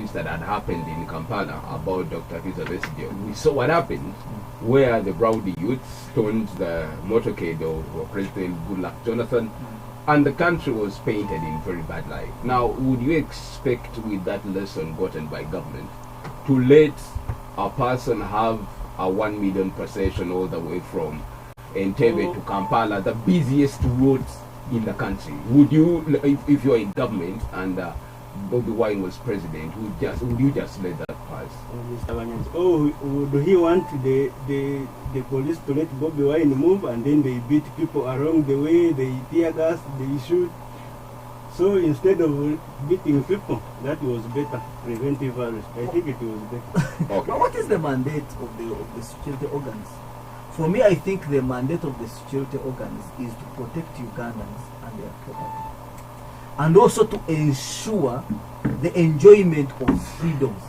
events that had happened in Kampala about Dr. Kizza Besigye, we saw what happened, where the rowdy youths stormed the motorcade of President Goodluck Jonathan, and the country was painted in very bad light. Now, would you expect, with that lesson gotten by government, to let a person have a 1 million procession all the way from Entebbe to Kampala, the busiest roads in the country? Would you, if you're in government and Bobby Wine was president, would you just let that pass? Mr. Wanyanzi, would he want the police to let Bobby Wine move, and then they beat people along the way, they tear gas, they shoot? So instead of beating people, that was better, preventive arrest. I think it was better. Okay. But what is the mandate of the security organs? For me, I think the mandate of the security organs is to protect Ugandans and their property, and also to ensure the enjoyment of freedoms.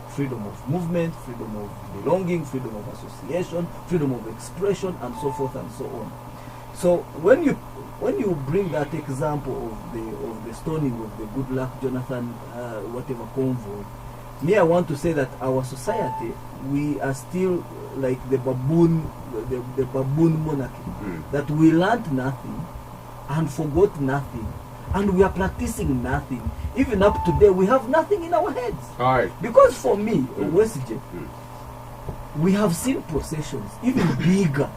Freedom of movement, freedom of belonging, freedom of association, freedom of expression, and so forth and so on. So when you bring that example of the stoning of the Goodluck Jonathan whatever convoy, me, I want to say that our society, we are still like the baboon monarchy, that we learned nothing and forgot nothing, and we are practicing nothing. Even up to today, we have nothing in our heads. All right. Because for me, Westje, we have seen processions even bigger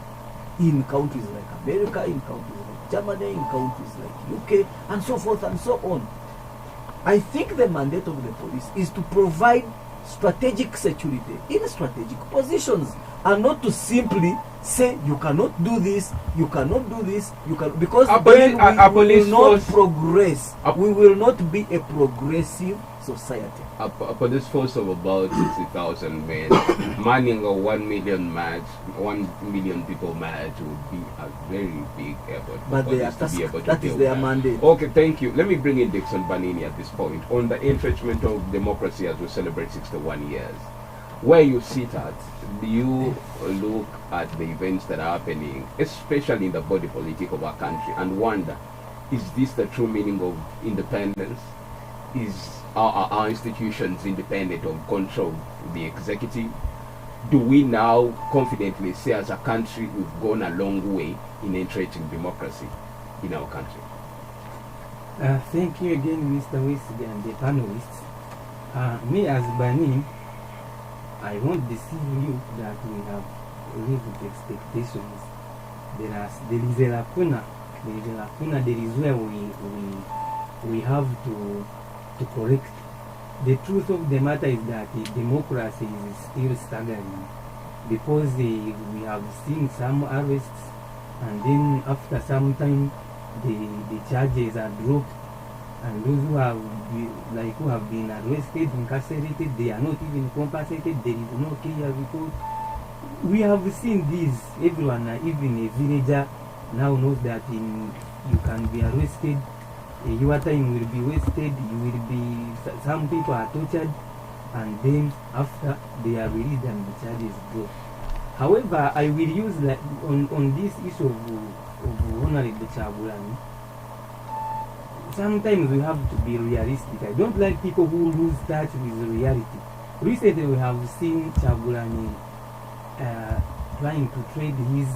in countries like America, in countries like Germany, in countries like UK, and so forth and so on. I think the mandate of the police is to provide strategic security in strategic positions, and not to simply say you cannot do this, you cannot do this, you can, because then we will not progress. We will not be a progressive society. A police force of about 60,000 men manning a 1 million match, 1 million people match would be a very big effort. But that is their mandate. Okay, thank you. Let me bring in Dixon Banini at this point on the entrenchment of democracy as we celebrate 61 years. Where you sit at, do you look at the events that are happening, especially in the body politic of our country, and wonder, is this the true meaning of independence? Is our institutions independent of control the executive? Do we now confidently say as a country we've gone a long way in entrenching democracy in our country? Thank you again, Mr. Wesley and the panelists. Me as Bani, I won't deceive you that we have lived expectations. There is a lacuna. There is where we have to correct. The truth of the matter is that democracy is still staggering, because we have seen some arrests, and then after some time the charges are dropped, and those who have been arrested, incarcerated, they are not even compensated. There is no clear report. We have seen this. Everyone, even a villager, now knows that you can be arrested, your time will be wasted, some people are tortured, and then after they are released and the charges drop. However, I will use on this issue of Honorable Kyagulanyi. Sometimes we have to be realistic. I don't like people who lose touch with reality. Recently we have seen Kyagulanyi trying to trade his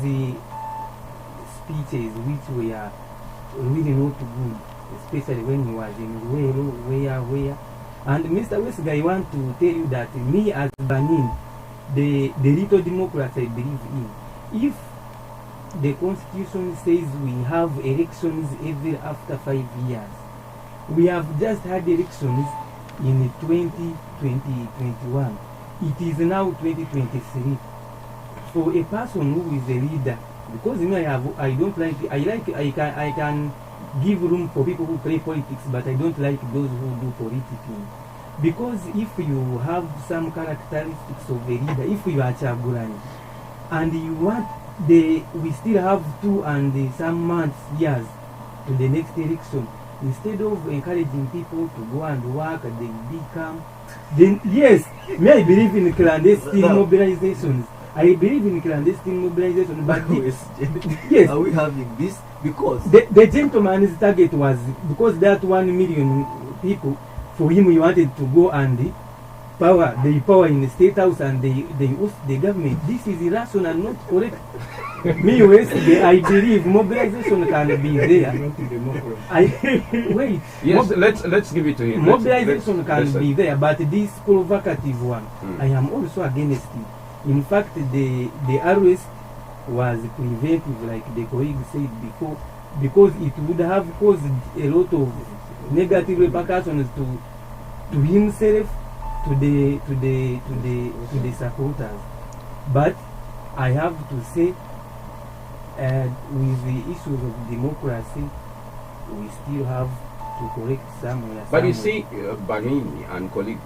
speeches, which were really not good, especially when he was in where. And Mr. Wesley, I want to tell you that me as Benin, the little democracy I believe in, if the constitution says we have elections every after 5 years, we have just had elections in 2021. It is now 2023. For a person who is a leader, because I can give room for people who play politics, but I don't like those who do politicking. Because if you have some characteristics of a leader, if you are Kyagulanyi, and you want we still have 2 and some months, years to the next election, instead of encouraging people to go and work and then become, then yes, may I believe in clandestine mobilizations. I believe in clandestine mobilization, but yes, are we having this? Because the gentleman's target was, because that 1 million people, for him, he wanted to go and the power in the state house and they oust the government. This is irrational, not correct. Me, Wesley, I believe mobilization can be there. Wait. Yes, let's give it to him. Mobilization can be there, but this provocative one, I am also against it. In fact, the arrest was preventive, like the colleague said before, because it would have caused a lot of negative repercussions to himself, to the supporters. But I have to say, with the issues of democracy, we still have to correct somewhere. But you see, Banini and colleagues,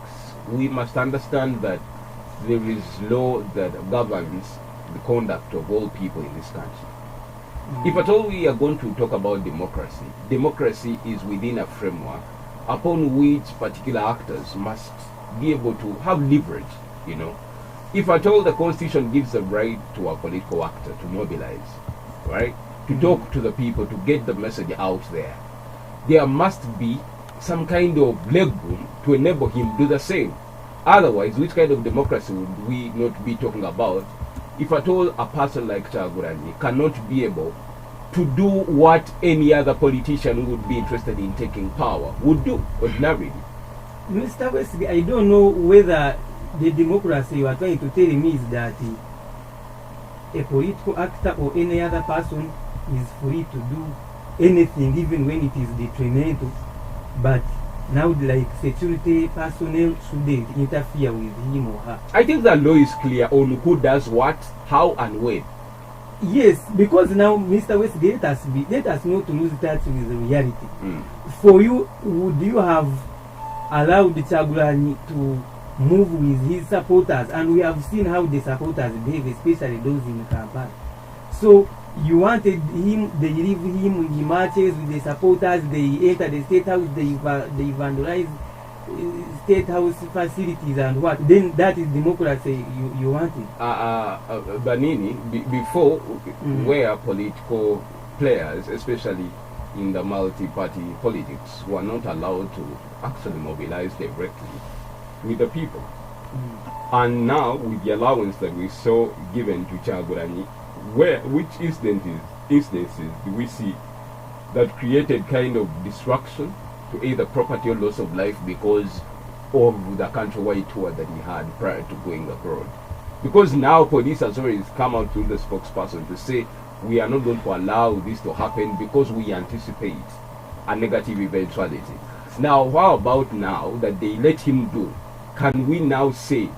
we must understand that there is law that governs the conduct of all people in this country. If at all we are going to talk about democracy, democracy is within a framework upon which particular actors must be able to have leverage, you know. If at all the constitution gives a right to a political actor to mobilize, right, to talk to the people, to get the message out there must be some kind of legroom to enable him to do the same. Otherwise, which kind of democracy would we not be talking about if at all a person like Kyagulanyi cannot be able to do what any other politician would be interested in taking power would do ordinarily? Mr. Wesley, I don't know whether the democracy you are trying to tell me is that a political actor or any other person is free to do anything, even when it is detrimental, but now like security personnel shouldn't interfere with him or her. I think the law is clear on who does what, how and when. Yes, because now, Mr. Wesley, let us not lose touch with the reality. For you, would you have allowed Kyagulanyi to move with his supporters? And we have seen how the supporters behave, especially those in Kampala. So you wanted him, they leave him, he marches with the supporters, they enter the state house, they vandalize state house facilities and what? Then that is democracy you wanted. Banini, before, where political players, especially in the multi-party politics, were not allowed to actually mobilize directly with the people. And now, with the allowance that we saw given to Kyagulanyi, which instances do we see that created kind of destruction to either property or loss of life because of the countrywide tour that he had prior to going abroad? Because now police has already come out through the spokesperson to say we are not going to allow this to happen because we anticipate a negative eventuality. Now, how about now that they let him do? Can we now say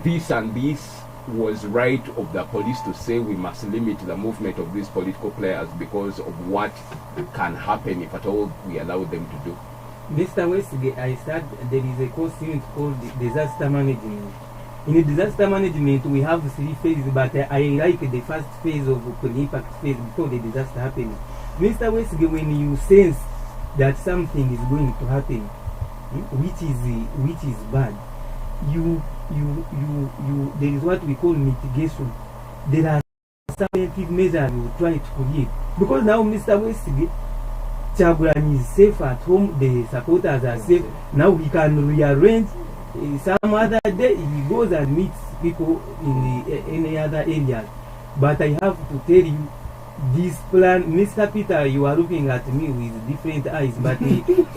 this and this was right of the police to say we must limit the movement of these political players because of what can happen if at all we allow them to do? Mr. Wesley, I said there is a course unit called disaster management. In disaster management, we have 3 phases, but I like the first phase of pre-impact phase before the disaster happens. Mr. Wesley, when you sense that something is going to happen, which is bad, there is what we call mitigation. There are some preventive measures you try to create. Because now, Mr. Wesley, Kyagulanyi is safe at home, the supporters are safe. Now he can rearrange. Some other day he goes and meets people in any other areas. But I have to tell you, this plan, Mr. Peter, you are looking at me with different eyes, but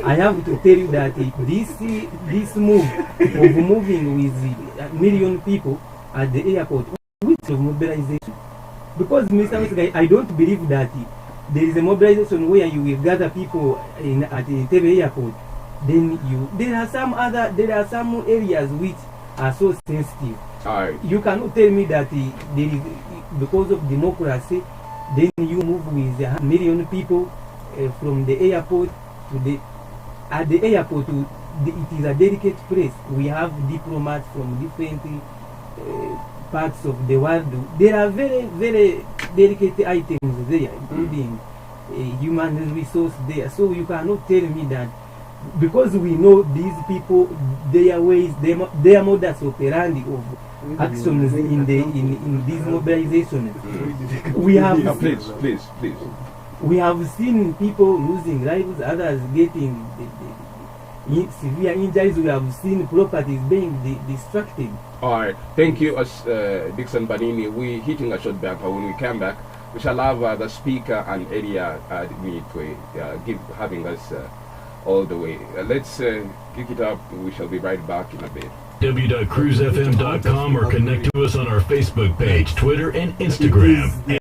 I have to tell you that this move of moving with a million people at the airport, which of mobilization? Because Mr. Wesley, I don't believe that there is a mobilization where you will gather people at the Entebbe airport. Then there are some areas which are so sensitive. You cannot tell me that there is, because of democracy, then you move with 1 million people from the airport to at the airport. It is a delicate place. We have diplomats from different parts of the world. There are very, very delicate items there, including human resource there. So you cannot tell me that because we know these people, their ways, their modus operandi of actions in this mobilization. We have please. We have seen people losing lives, others getting severe injuries. We have seen properties being destructed. All right. Thank you, Dixon Banini. We're hitting a short break. When we come back, we shall have the speaker and area having us all the way. Let's kick it up. We shall be right back in a bit. w.cruisefm.com or connect to us on our Facebook page, Twitter, and Instagram.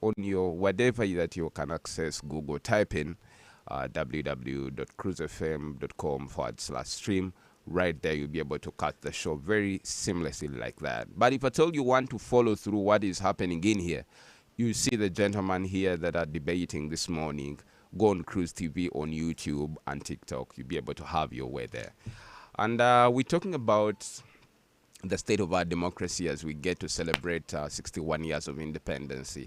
On your whatever that you can access Google, type in www.cruisefm.com/stream. Right there, you'll be able to cut the show very seamlessly like that. But if at all you want to follow through what is happening in here, you see the gentlemen here that are debating this morning. Go on Cruise TV on YouTube and TikTok. You'll be able to have your way there. And we're talking about the state of our democracy as we get to celebrate 61 years of independence.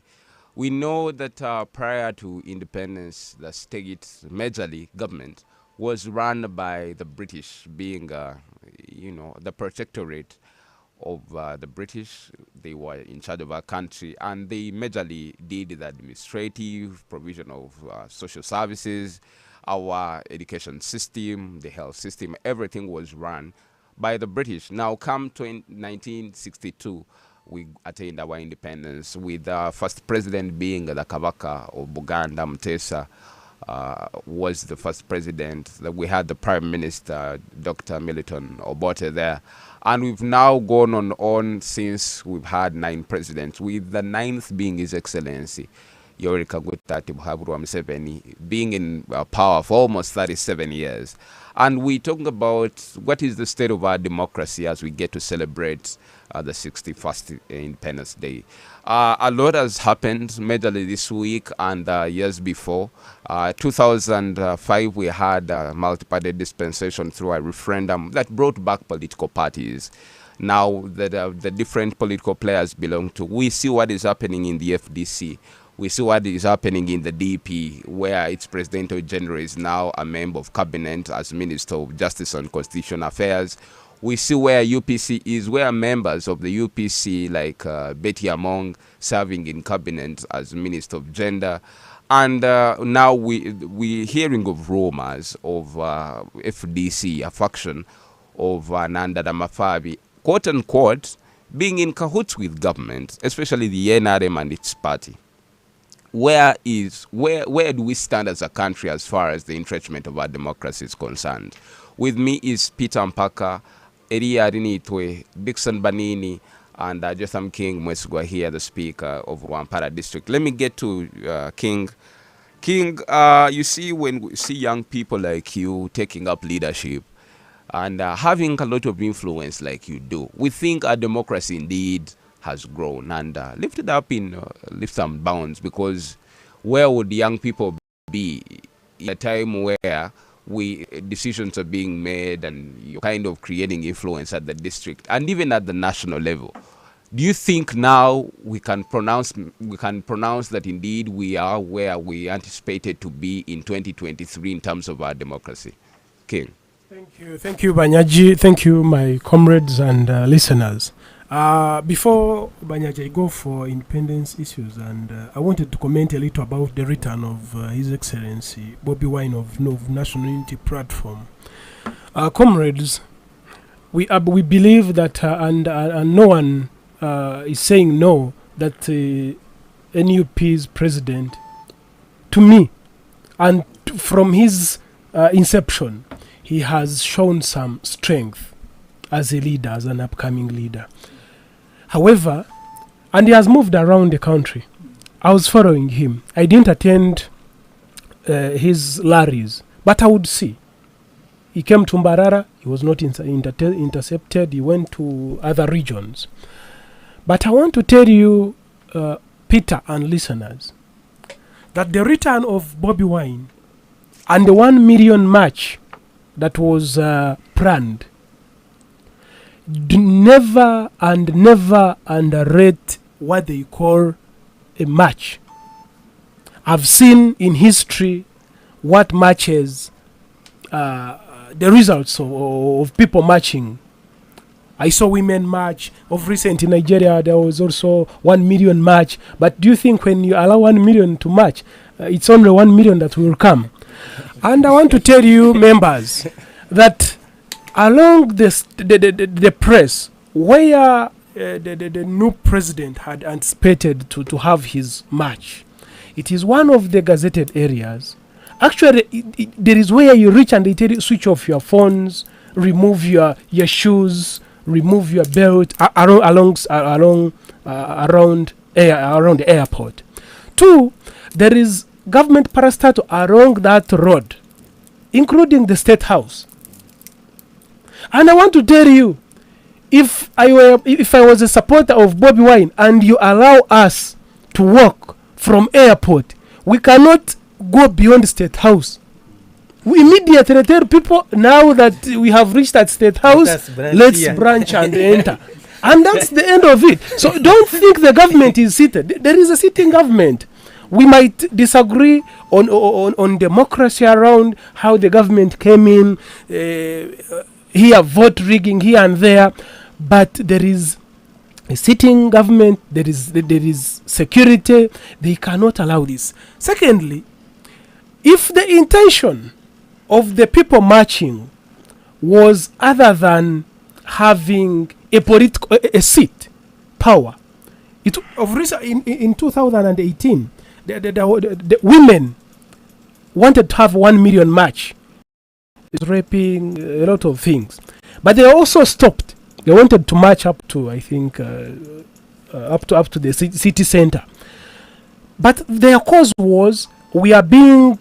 We know that prior to independence, the state majorly government was run by the British, being, the protectorate of the British. They were in charge of our country, and they majorly did the administrative provision of social services, our education system, the health system. Everything was run by the British. Now, come to 1962, we attained our independence, with our first president being the Kabaka of Uganda, Mutesa. Was the first president. That we had the Prime Minister, Dr. Milton Obote there. And we've now gone on since we've had 9 presidents, with the 9th being His Excellency, Yoweri Kaguta Tibuhaburwa Museveni, being in power for almost 37 years. And we're talking about what is the state of our democracy as we get to celebrate the 61st Independence Day. A lot has happened majorly this week and years before. 2005, we had a multi-party dispensation through a referendum that brought back political parties. Now that the different political players belong to, we see what is happening in the FDC. We see what is happening in the DP, where its President General is now a member of cabinet as Minister of Justice and Constitutional Affairs. We see where UPC is, where members of the UPC like Betty Among serving in cabinet as Minister of Gender. And now we're hearing of rumors of FDC, a faction of Nanda Damafabi, quote unquote, being in cahoots with government, especially the NRM and its party. Where do we stand as a country as far as the entrenchment of our democracy is concerned? With me is Peter Mpaka, Eria Rinitwe, Dixon Banini, and Jotham King Mwesugwa here, the Speaker of Wampara District. Let me get to King. King, you see, when we see young people like you taking up leadership and having a lot of influence like you do, we think our democracy indeed has grown and lifted up in leaps and bounds, because where would young people be in a time where decisions are being made and you're kind of creating influence at the district and even at the national level? Do you think now we can pronounce that indeed we are where we anticipated to be in 2023 in terms of our democracy? King. Thank you, Banyaji. Thank you, my comrades and listeners. Before Banyaji, I go for independence issues, and I wanted to comment a little about the return of His Excellency Bobby Wine of National Unity Platform. Comrades, we believe that, and no one is saying no, that NUP's president, to me, and from his inception, he has shown some strength as a leader, as an upcoming leader. However, and he has moved around the country. I was following him. I didn't attend his rallies, but I would see. He came to Mbarara, he was not intercepted, he went to other regions. But I want to tell you, Peter and listeners, that the return of Bobby Wine and the 1 million march that was planned, never underrate what they call a march. I've seen in history what marches, the results of people marching. I saw women march. Of recent in Nigeria, there was also 1 million march. But do you think when you allow 1 million to march, it's only 1 million that will come? And I want to tell you, members, that along the press, where the new president had anticipated to have his march, it is one of the gazetted areas. Actually, there is where you reach and they tell you, switch off your phones, remove your shoes, remove your belt around the airport. 2, there is government parastatal along that road, including the State House. And I want to tell you, if I was a supporter of Bobby Wine and you allow us to walk from airport, we cannot go beyond State House. We immediately tell people, now that we have reached that State House, let's branch and enter. And that's the end of it. So don't think the government is seated. There is a sitting government. We might disagree on democracy around how the government came in, here vote rigging here and there, but there is a sitting government, there is security. They cannot allow this. Secondly, if the intention of the people marching was other than having a seat, power, in 2018, the women wanted to have 1 million march. It's raping, a lot of things. But they also stopped. They wanted to march up to, I think, up to the city center. But their cause was, we are being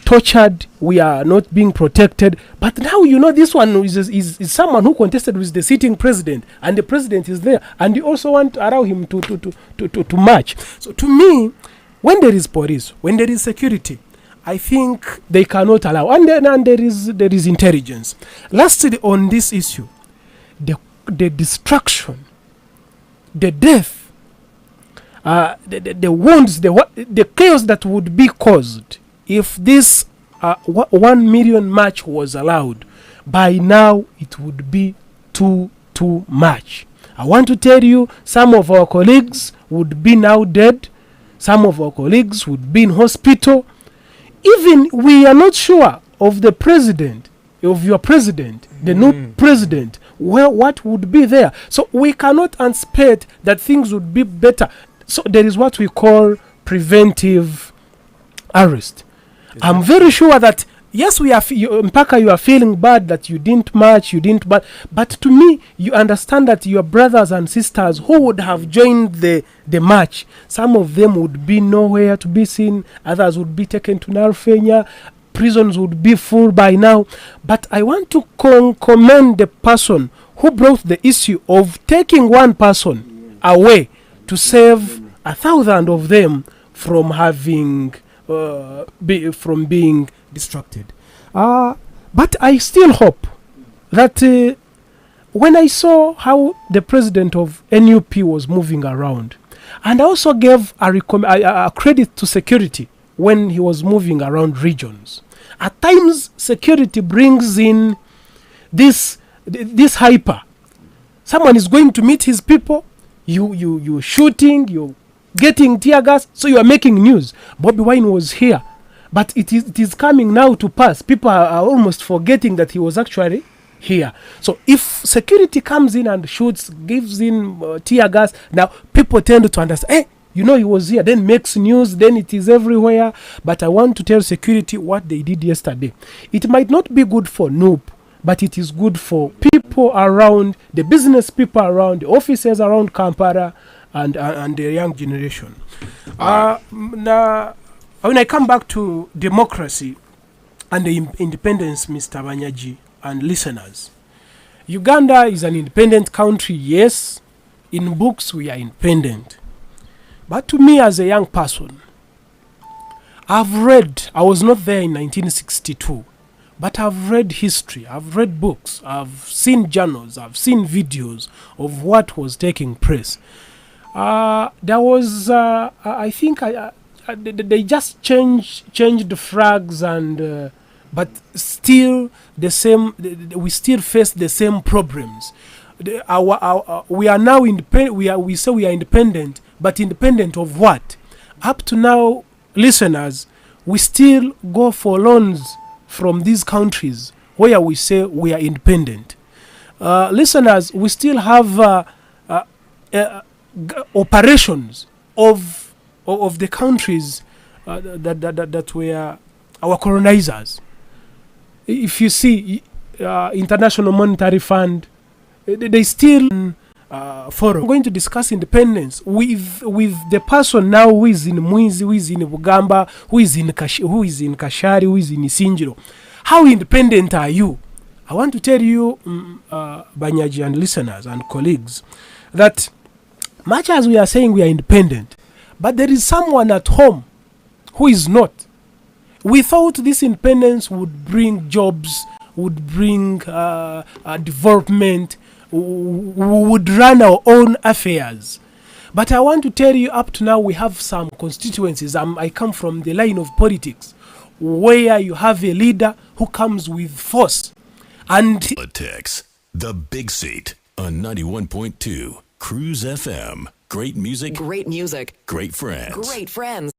tortured, we are not being protected. But now, this one is someone who contested with the sitting president, and the president is there, and you also want to allow him to march. So to me, when there is police, when there is security, I think they cannot allow. And there is intelligence. Lastly, on this issue, the destruction, the death, the wounds, the chaos that would be caused if this 1 million march was allowed, by now it would be too much. I want to tell you, some of our colleagues would be now dead. Some of our colleagues would be in hospital. Even we are not sure of the president, of your president, the new president, what would be there. So we cannot anticipate that things would be better. So there is what we call preventive arrest. I'm very sure that yes, we are Mpaka, you are feeling bad that you didn't march, but to me, you understand that your brothers and sisters who would have joined the march, some of them would be nowhere to be seen, others would be taken to Narfenya, prisons would be full by now. But I want to commend the person who brought the issue of taking one person away to save 1,000 of them from having from being distracted. But I still hope that when I saw how the president of NUP was moving around, and I also gave a credit to security when he was moving around regions. At times, security brings in this hyper. Someone is going to meet his people, you shooting, you getting tear gas, so you are making news. Bobby Wine was here, but it is coming now to pass. People are almost forgetting that he was actually here. So if security comes in and shoots, gives in tear gas, now people tend to understand, hey, you know he was here, then makes news, then it is everywhere. But I want to tell security what they did yesterday. It might not be good for Noob, but it is good for people around, the business people around, the officers around Kampala, and the young generation. Now, when I come back to democracy and the independence, Mr. Banyaji and listeners, Uganda is an independent country, yes. In books, we are independent. But to me, as a young person, I've read, I was not there in 1962, but I've read history, I've read books, I've seen journals, I've seen videos of what was taking place. There was, I think, they just changed the flags, and but still the same. We still face the same problems. We are now independent. We say we are independent, but independent of what? Up to now, listeners, we still go for loans from these countries where we say we are independent. Listeners, we still have operations of the countries that were our colonizers. If you see International Monetary Fund, they still forum. I'm going to discuss independence with the person now who is in Mwizi, who is in Bugamba, who is in Kashari, who is in Isinjiro. How independent are you? I want to tell you, Banyaji and listeners and colleagues, that much as we are saying we are independent, but there is someone at home who is not. We thought this independence would bring jobs, would bring development, would run our own affairs. But I want to tell you, up to now, we have some constituencies. I come from the line of politics, where you have a leader who comes with force. And Politics, the big seat on 91.2 Cruise FM. Great music, great friends. Great friends.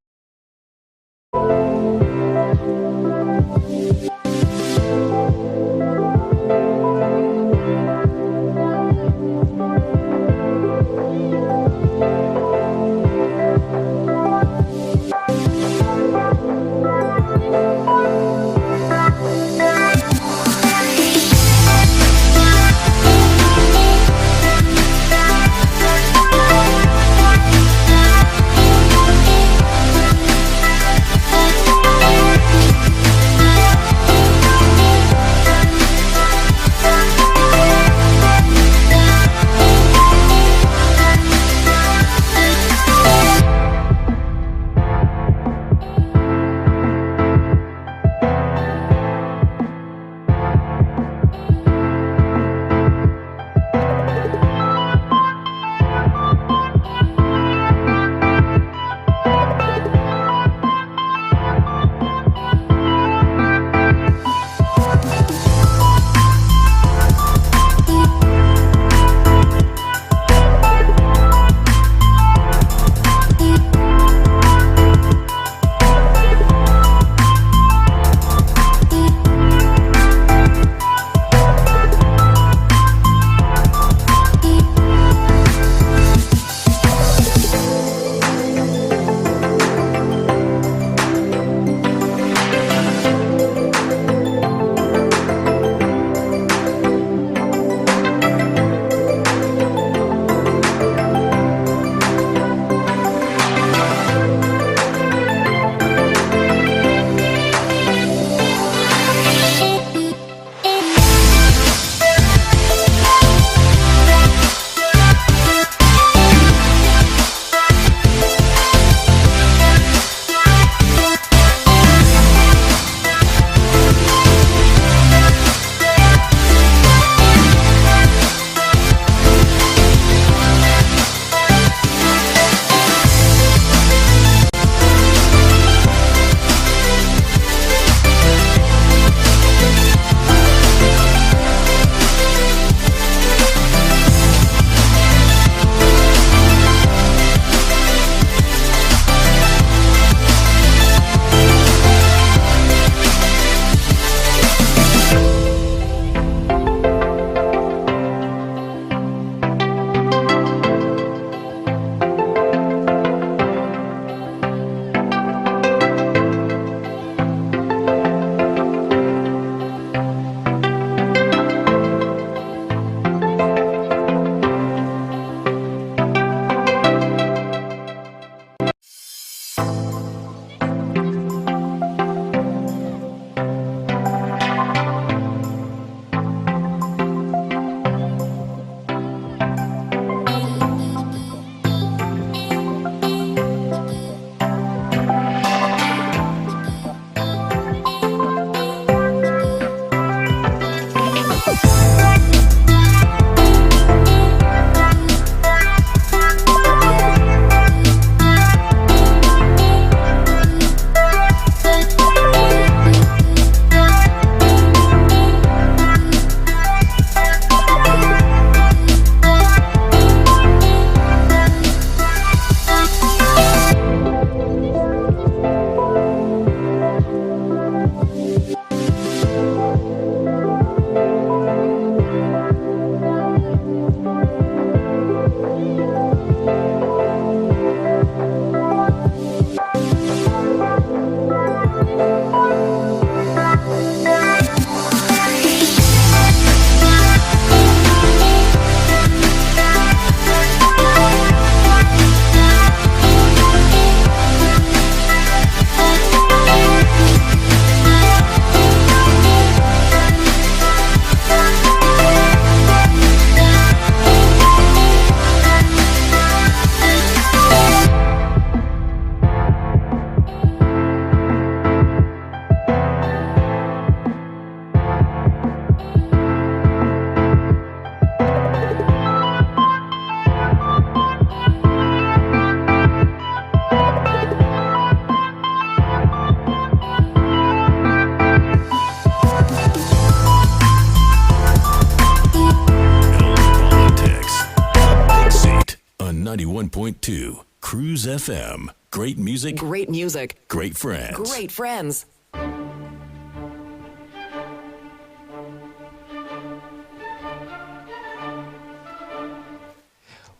101.2 Cruise FM. Great music. Great music. Great friends. Great friends.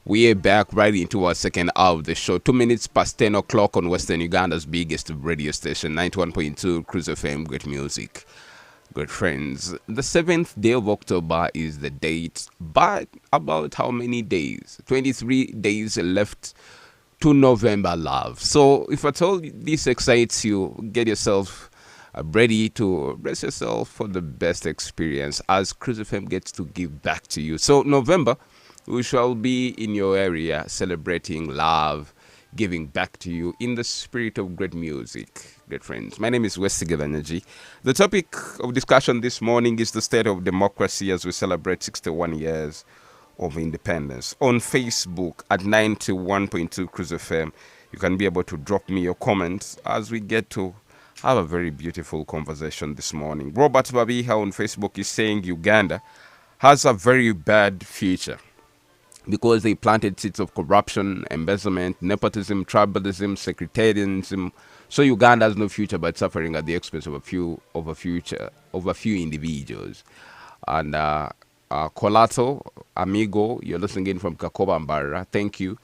We are back right into our second hour of the show. 2 minutes past 10 o'clock on Western Uganda's biggest radio station, 91.2 Cruise FM. Great music. Good friends. The 7th day of October is the date, but about how many days? 23 days left to November, love. So if at all this excites you, get yourself ready to brace yourself for the best experience as Cruise FM gets to give back to you. So November, we shall be in your area celebrating love, giving back to you in the spirit of great music. Good friends, my name is Westigil Energy. The topic of discussion this morning is the state of democracy as we celebrate 61 years of independence. On Facebook at 91.2 Cruise FM, you can be able to drop me your comments as we get to have a very beautiful conversation this morning. Robert Babiha on Facebook is saying Uganda has a very bad future because they planted seeds of corruption, embezzlement, nepotism, tribalism, sectarianism. So Uganda has no future but suffering at the expense of a few individuals. And Colato, amigo, you're listening in from Kakoba Mbara. Thank you.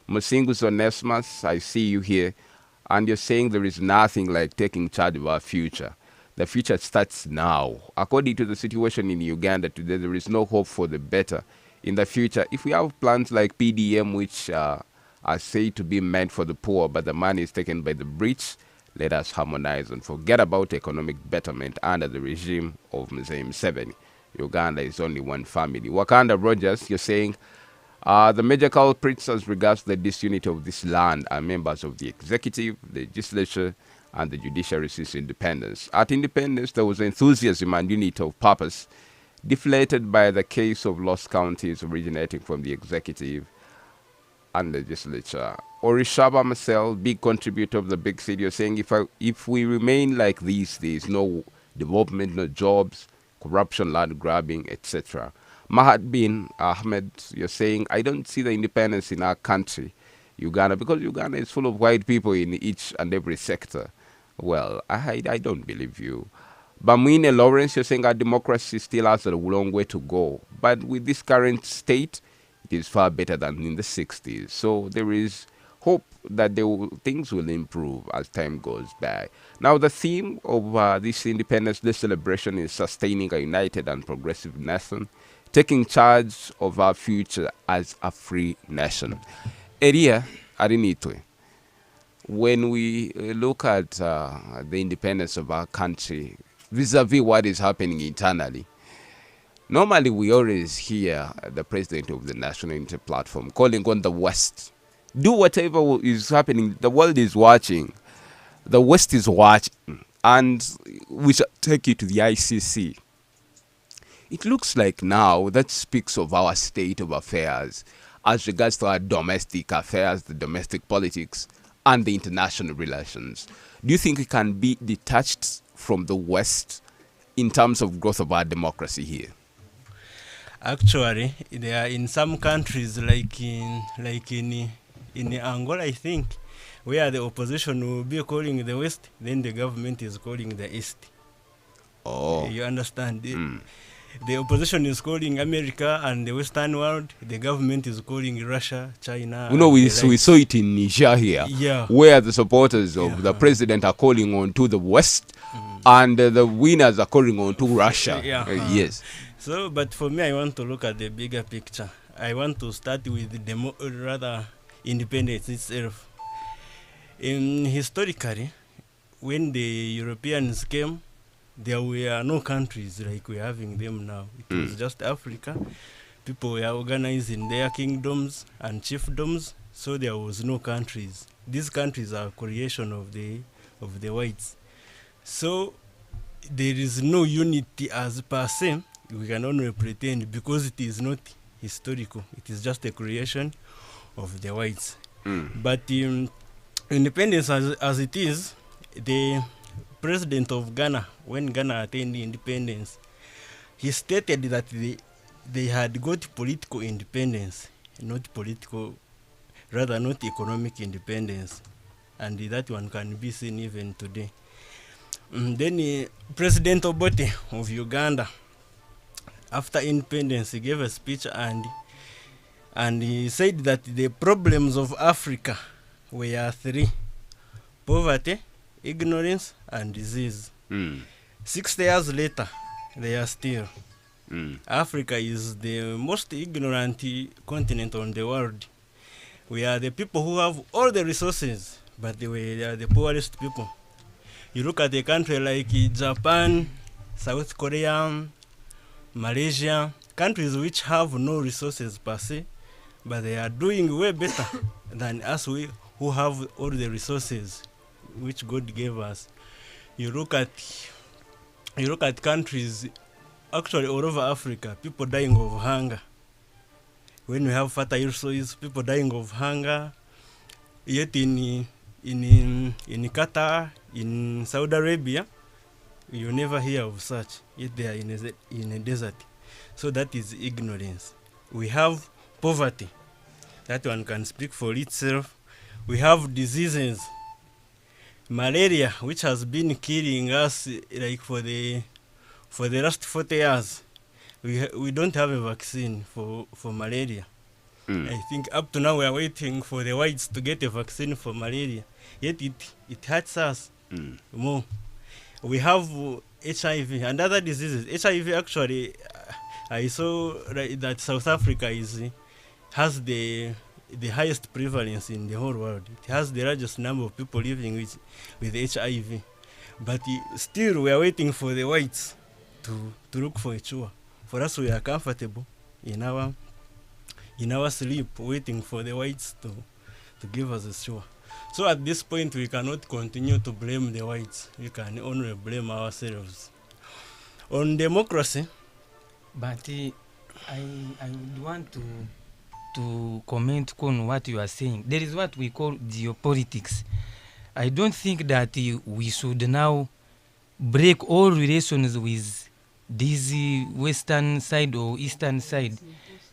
Musingus Onesmus, I see you here. And you're saying there is nothing like taking charge of our future. The future starts now. According to the situation in Uganda today, there is no hope for the better in the future. If we have plans like PDM, which are said to be meant for the poor, but the money is taken by the rich, let us harmonize and forget about economic betterment under the regime of Mzee Museveni. Uganda is only one family. Wakanda Rogers, you're saying the major culprits as regards the disunity of this land are members of the executive, the legislature, and the judiciary since independence. At independence, there was enthusiasm and unity of purpose, deflated by the case of lost counties originating from the executive and legislature. Orishaba Marcel, big contributor of the big city, you're saying if we remain like these days, no development, no jobs, corruption, land grabbing, etc. Mahat bin Ahmed, you're saying I don't see the independence in our country, Uganda, because Uganda is full of white people in each and every sector. Well, I don't believe you. Bamwine Lawrence, you're saying our democracy still has a long way to go. But with this current state, it is far better than in the 60s. So there is hope that things will improve as time goes by. Now, the theme of this Independence Day celebration is sustaining a united and progressive nation, taking charge of our future as a free nation. Eria Arinitwe, when we look at the independence of our country, vis-a-vis what is happening internally, normally we always hear the president of the National Unity Platform calling on the West. Do whatever is happening. The world is watching. The West is watching. And we shall take it to the ICC. It looks like now that speaks of our state of affairs as regards to our domestic affairs, the domestic politics, and the international relations. Do you think it can be detached from the West in terms of growth of our democracy here? Actually, there are in some countries like in Angola, I think, where the opposition will be calling the West, then the government is calling the East. Oh, you understand? The opposition is calling America and the Western world. The government is calling Russia, China. You know, we saw it in Niger here, where the supporters of the president are calling on to the West, and the winners are calling on to Russia. Yes. So, but for me, I want to look at the bigger picture. I want to start with independence itself. Historically, when the Europeans came, there were no countries like we're having them now. It was just Africa. People were organized in their kingdoms and chiefdoms, so there was no countries. These countries are creation of the whites. So there is no unity as per se. We can only pretend because it is not historical. It is just a creation of the whites. But independence as it is, the president of Ghana, when Ghana attained independence, he stated that they had got political independence, not political rather not economic independence, and that one can be seen even today. Then President Obote of Uganda, after independence, he gave a speech and he said that the problems of Africa were three: poverty, ignorance, and disease. 60 years later, they are still. Africa is the most ignorant continent on the world. We are the people who have all the resources, but we are the poorest people. You look at a country like Japan, South Korea, Malaysia, countries which have no resources per se, but they are doing way better than us who have all the resources which God gave us. You look at countries actually all over Africa, people dying of hunger. When we have fertile soils, people dying of hunger. Yet in Qatar, in Saudi Arabia, you never hear of such. Yet they are in a desert. So that is ignorance. We have poverty. That one can speak for itself. We have diseases. Malaria, which has been killing us like for the last 40 years. We don't have a vaccine for malaria. I think up to now we are waiting for the whites to get a vaccine for malaria. Yet it hurts us more. We have HIV and other diseases. HIV actually, I saw that South Africa has the highest prevalence in the whole world. It has the largest number of people living with HIV. But still we are waiting for the whites to look for a cure. For us, we are comfortable in our sleep, waiting for the whites to give us a cure. So at this point, we cannot continue to blame the whites. We can only blame ourselves. On democracy, but I would want to comment on what you are saying. There is what we call geopolitics. I don't think that we should now break all relations with this western side or eastern side.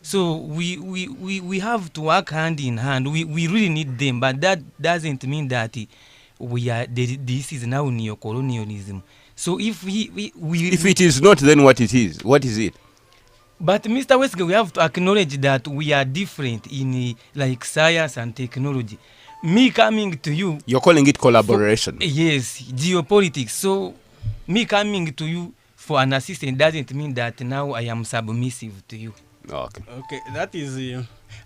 So we have to work hand in hand. We really need them, but that doesn't mean that this is now neo-colonialism. So if it is not, then what it is? What is it? But Mr. Westgate, we have to acknowledge that we are different in like science and technology. Me coming to you, you're calling it collaboration. Yes, geopolitics. So me coming to you for an assistant doesn't mean that now I am submissive to you. Okay, that is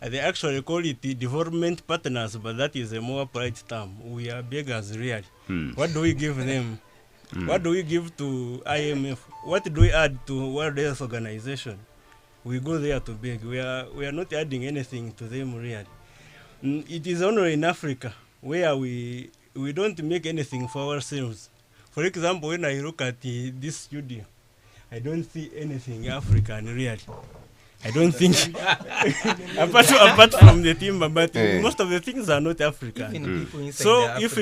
they actually call it the development partners, but that is a more polite term. We are beggars, really. What do we give them? What do we give to IMF? What do we add to World Health Organization? We go there to beg. We are not adding anything to them, really. It is only in Africa where we don't make anything for ourselves. For example, when I look at this studio, I don't see anything African, really. I don't think apart from the timber, but most of the things are not African. So if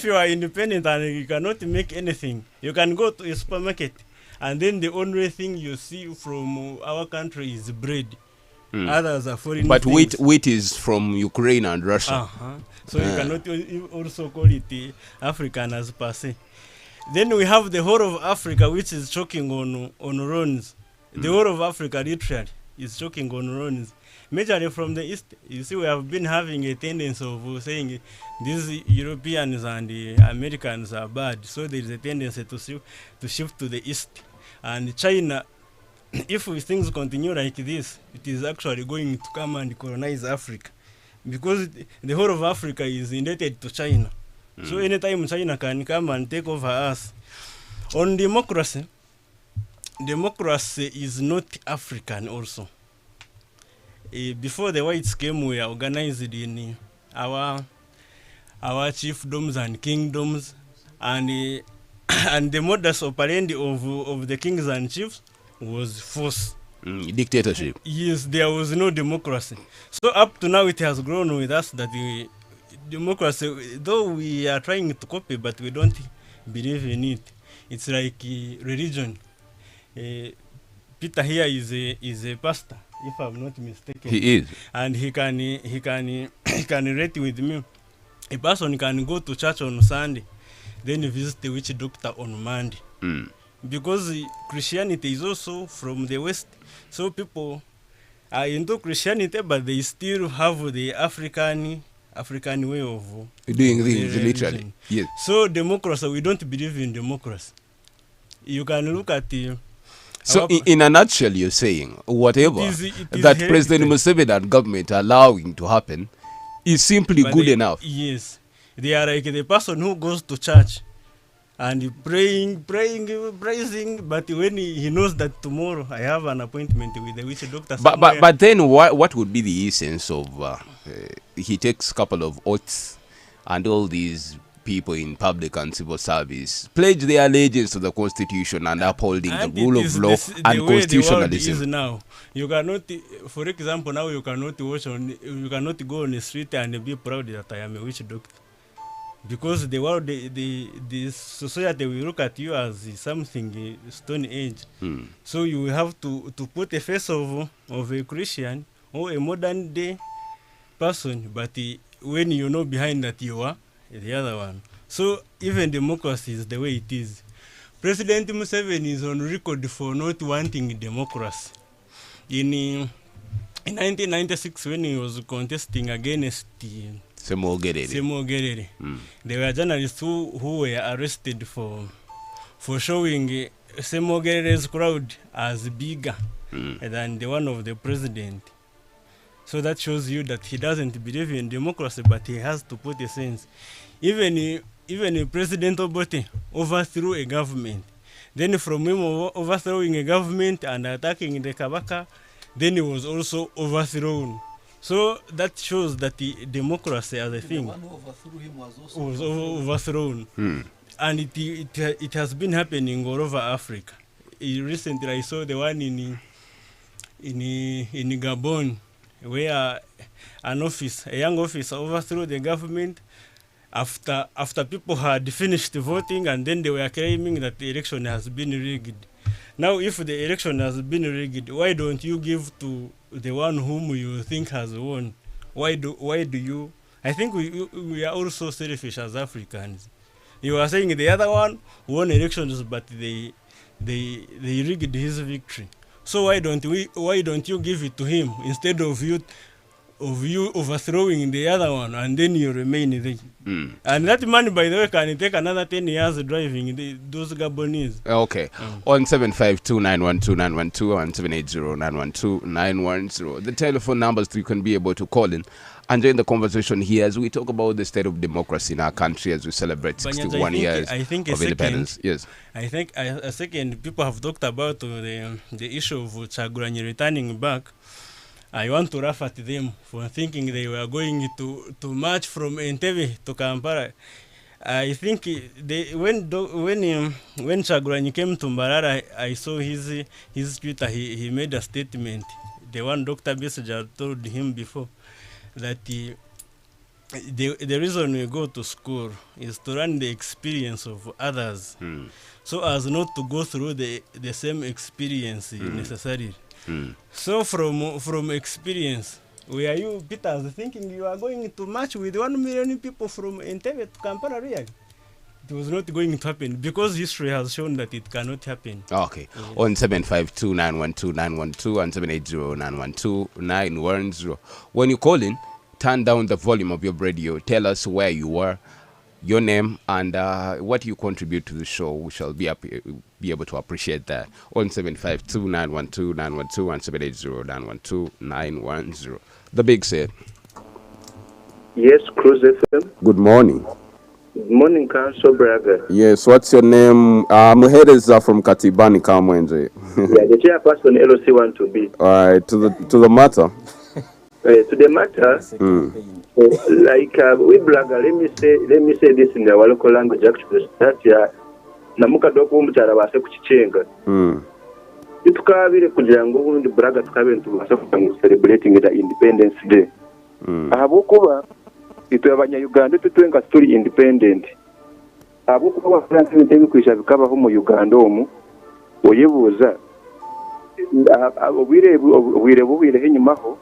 you are independent and you cannot make anything, you can go to a supermarket and then the only thing you see from our country is bread. Others are foreign. But wheat is from Ukraine and Russia. So you cannot also call it African as per se. Then we have the whole of Africa, which is choking on loans. The whole of Africa literally is choking on loans. Majorly from the east, you see, we have been having a tendency of saying these Europeans and the Americans are bad. So there is a tendency to shift to the east. And China, if things continue like this, it is actually going to come and colonize Africa. Because the whole of Africa is indebted to China. So anytime China can come and take over us. On democracy is not African also. Before the whites came, we are organized in our chiefdoms and kingdoms, and the modus operandi of the kings and chiefs was force. Dictatorship. Yes, there was no democracy. So up to now it has grown with us that the democracy, though we are trying to copy, but we don't believe in it. It's like religion. Peter here is a pastor. if I'm not mistaken. He is. And he can relate with me. A person can go to church on Sunday, then visit the witch doctor on Monday. Because Christianity is also from the West, so people are into Christianity, but they still have the African way of doing things, literally. Yes. So democracy, we don't believe in democracy. You can look at the. So in a nutshell, you're saying whatever it is that hereditary. President Museveni and government are allowing to happen is simply But good enough. Yes, they are like the person who goes to church and praying, praising, but when he knows that tomorrow I have an appointment with the witch doctor somewhere. But then what would be the essence of he takes a couple of oaths and all these people in public and civil service pledge their allegiance to the constitution and upholding And the rule of law and the way the world constitutionalism. is now. You cannot, for example, now you cannot go on the street and be proud that I am a witch doctor. Because the world, the society will look at you as something stone age. So you have to put a face of a Christian or a modern day person, but when you know behind that you are the other one. So even democracy is the way it is. President Museveni is on record for not wanting democracy. In 1996, when he was contesting against Semogerere, there were journalists who were arrested for showing Semogerere's crowd as bigger than the one of the president. So that shows you that he doesn't believe in democracy, but he has to put a sense. Even President Obote overthrew a government. Then from him overthrowing a government and attacking the Kabaka, then he was also overthrown. So that shows that the democracy as a thing The one who overthrew him was also was overthrown. And it has been happening all over Africa. Recently I saw the one in Gabon, where a young officer overthrew the government after people had finished voting, and then they were claiming that the election has been rigged. Now, if the election has been rigged, why don't you give to the one whom you think has won? Why do you? I think we are also selfish as Africans. You are saying the other one won elections, but they rigged his victory. So why don't you give it to him instead of you overthrowing the other one, and then you remain there? And that man, by the way, can take another 10 years driving those Gabonese. Okay. On 752-912-912 and 780-912-910. The telephone numbers you can be able to call in and join the conversation here as we talk about the state of democracy in our country as we celebrate 61 years of independence. Yes. I think a second, people have talked about the issue of Chagulanyi returning back. I want to laugh at them for thinking they were going to march from Entebbe to Kampala. I think when Chagulanyi came to Mbarara, I saw his Twitter. He made a statement. The one Dr. Besigye told him before, that the reason we go to school is to learn the experience of others, so as not to go through the same experience necessarily. So from experience, were you, Peter, thinking you are going to march with 1 million people from Entebbe to Kampala? Really? It was not going to happen because history has shown that it cannot happen. Okay. Yes. On 752-912-912 and 780-912-910. When you call in, turn down the volume of your radio. Tell us where you are, your name, and what you contribute to the show. We shall be able to appreciate that. On 752-912-912 and 780-912-910. The Big Said. Yes, Cruise FM. Good morning. Good morning, Council Brother. Yes, what's your name? Muhereza from Katibani, Kamwenje. Yeah, the chairperson LOC want to be. All right, to the matter. To the matter, like we blogger, let me say this in our local language actually. That namuka doko umuchara base kuchichenga. Itukabire kugira ngo ubundi blogger tukabe tubase celebrating the Independence Day. Ahabukuba itu abanya-Uganda tutwenga turi independent. Ahabukuba France bitege kwisha bikabaho mu Uganda omu oyebuza ubwire bubireho inyumaho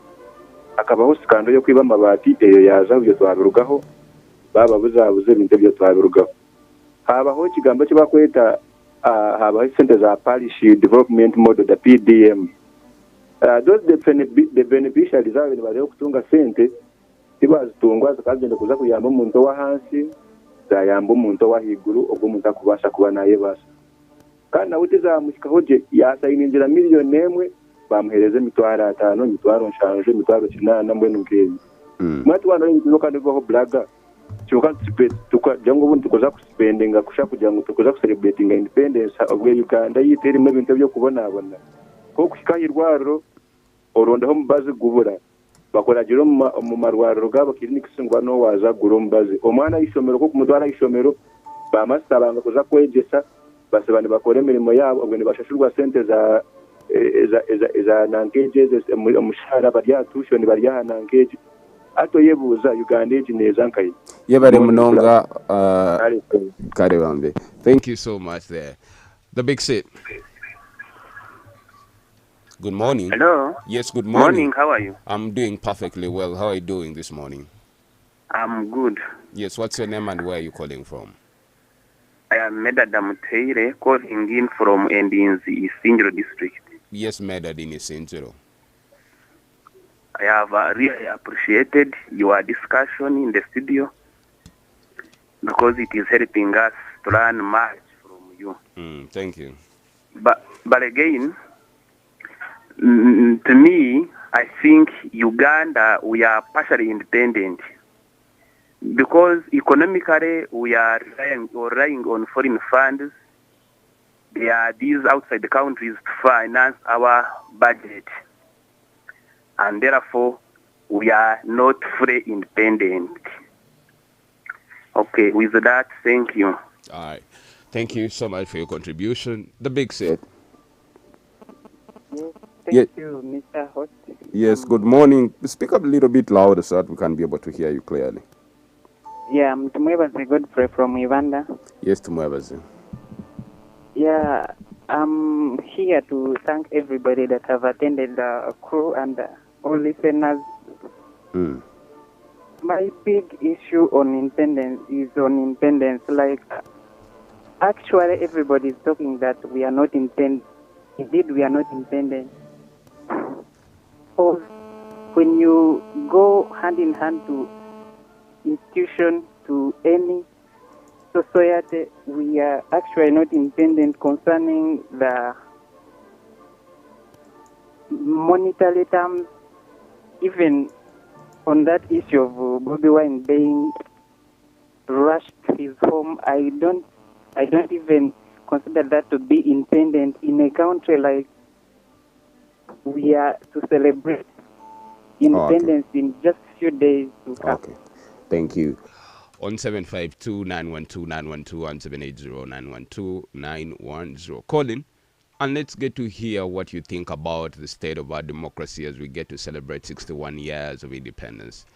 akabaho sikando yo kwiba amabati eyo yaza ibyo twabirugaho baba buzabuze ibintu byo twabirugaho habaho ikigambo cyo bakweta habaho center za parish development model da PDM those the beneficiaries are bari kutunga sente tibazitungwa zakagenda kuza kuyamba umuntu wa hansi zayamba umuntu wa higuru ubwo umuntu akubasha kuba naye basa kandi nawe utizamushyikahoje yasayina inzira miliyoni emwe bamuhereze mitwaro 5 mitwaro nshanje mitwaro 8 mbwe n'ubwenge mwati wana n'ibyo kandi baho blaga cyoka tukajyango ubundi tukoza kuspendinga kusha kugira ngo tukoza celebrating independence of Uganda yitera imwe bintu byo kubonabona ko kushikahirwaro orondaho mubazi gubura bakoragiro mu marwariro gabo clinic singwa no waza guro mubazi omwana yishomero ko kumudwara yishomero bamasabanga kuza kwegesa basabane bakore imirimo yabo ubwo bashashurwa sente za nankeje umushahara barya tushoni barya nankeje ato yebuza Uganda neza nkayi yebare munonga kare bambe. Thank you so much there. The big sit. Good morning. Hello. Yes, good morning. How are you? I'm doing perfectly well. How are you doing this morning? I'm good. Yes, what's your name and where are you calling from? I am Medad Muteire, calling in from Ndinzi, Isinjiro district. Yes, Medad in Isinjiro. I have really appreciated your discussion in the studio because it is helping us to learn much from you. Thank you. But again, to me, I think Uganda, we are partially independent because economically we are relying on foreign funds. There are these outside the countries to finance our budget, and therefore we are not fully independent. Okay, with that, thank you. All right. Thank you so much for your contribution. The big set. Thank you, Mr. Host. Yes, good morning. Speak up a little bit louder so that we can be able to hear you clearly. Yeah, I'm Tumwebaze Godfrey from Uganda. Yes, Tumwebaze. Yeah, I'm here to thank everybody that have attended the crew and all listeners. My big issue on independence is on independence. Like, actually, everybody is talking that we are not independent. Indeed, we are not independent. Because when you go hand in hand to institution, to any society, we are actually not independent concerning the monetary terms. Even on that issue of Bobi Wine being rushed to his home, I don't even consider that to be independent in a country like we are to celebrate independence in just a few days to come. Okay, thank you. On 752-912-912 and 780-912-910. Colin, and let's get to hear what you think about the state of our democracy as we get to celebrate 61 years of independence.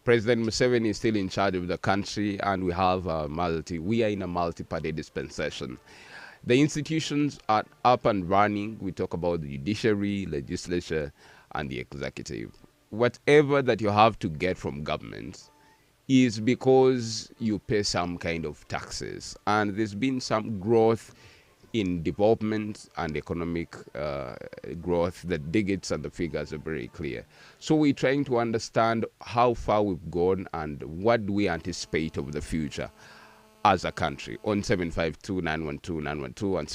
President Museveni is still in charge of the country, and we are in a multi-party dispensation. The institutions are up and running. We talk about the judiciary, legislature, and the executive. Whatever that you have to get from government is because you pay some kind of taxes. And there's been some growth in development and economic growth. The digits and the figures are very clear. So we're trying to understand how far we've gone and what do we anticipate of the future as a country. On 752-912-912 and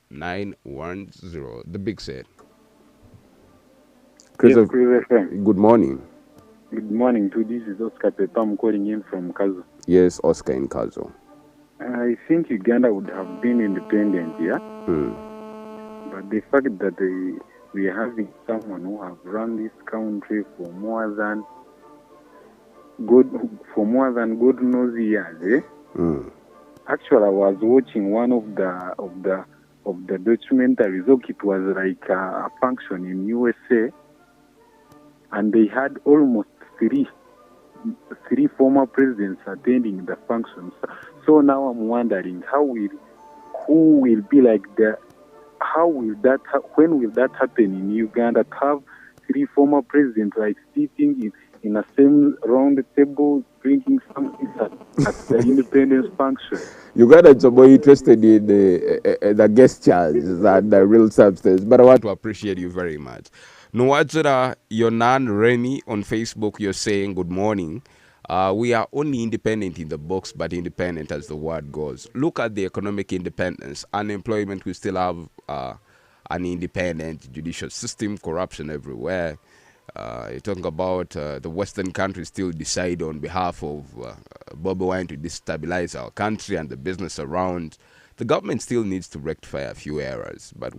780-912-910. The big set. Yes, good morning. Good morning to this is Oscar Pepa. I'm calling in from Kazo. Yes, Oscar in Kazo. I think Uganda would have been independent, yeah? But the fact that we are having someone who have run this country for more than God knows years, Actually, I was watching one of the documentaries. Look, it was like a function in USA, and they had almost three former presidents attending the functions. So now I'm wondering who will be like the when will that happen in Uganda? To have 3 former presidents like sitting in a same round table drinking something at the independence function. Ugandans are more interested in the gestures than the real substance. But I want to appreciate you very much. Nwajira Yonan Remy on Facebook, you're saying good morning. We are only independent in the books, but independent as the word goes. Look at the economic independence. Unemployment, we still have an independent judicial system, corruption everywhere. You're talking about the Western countries still decide on behalf of Bobby Wine to destabilize our country and the business around. The government still needs to rectify a few errors, but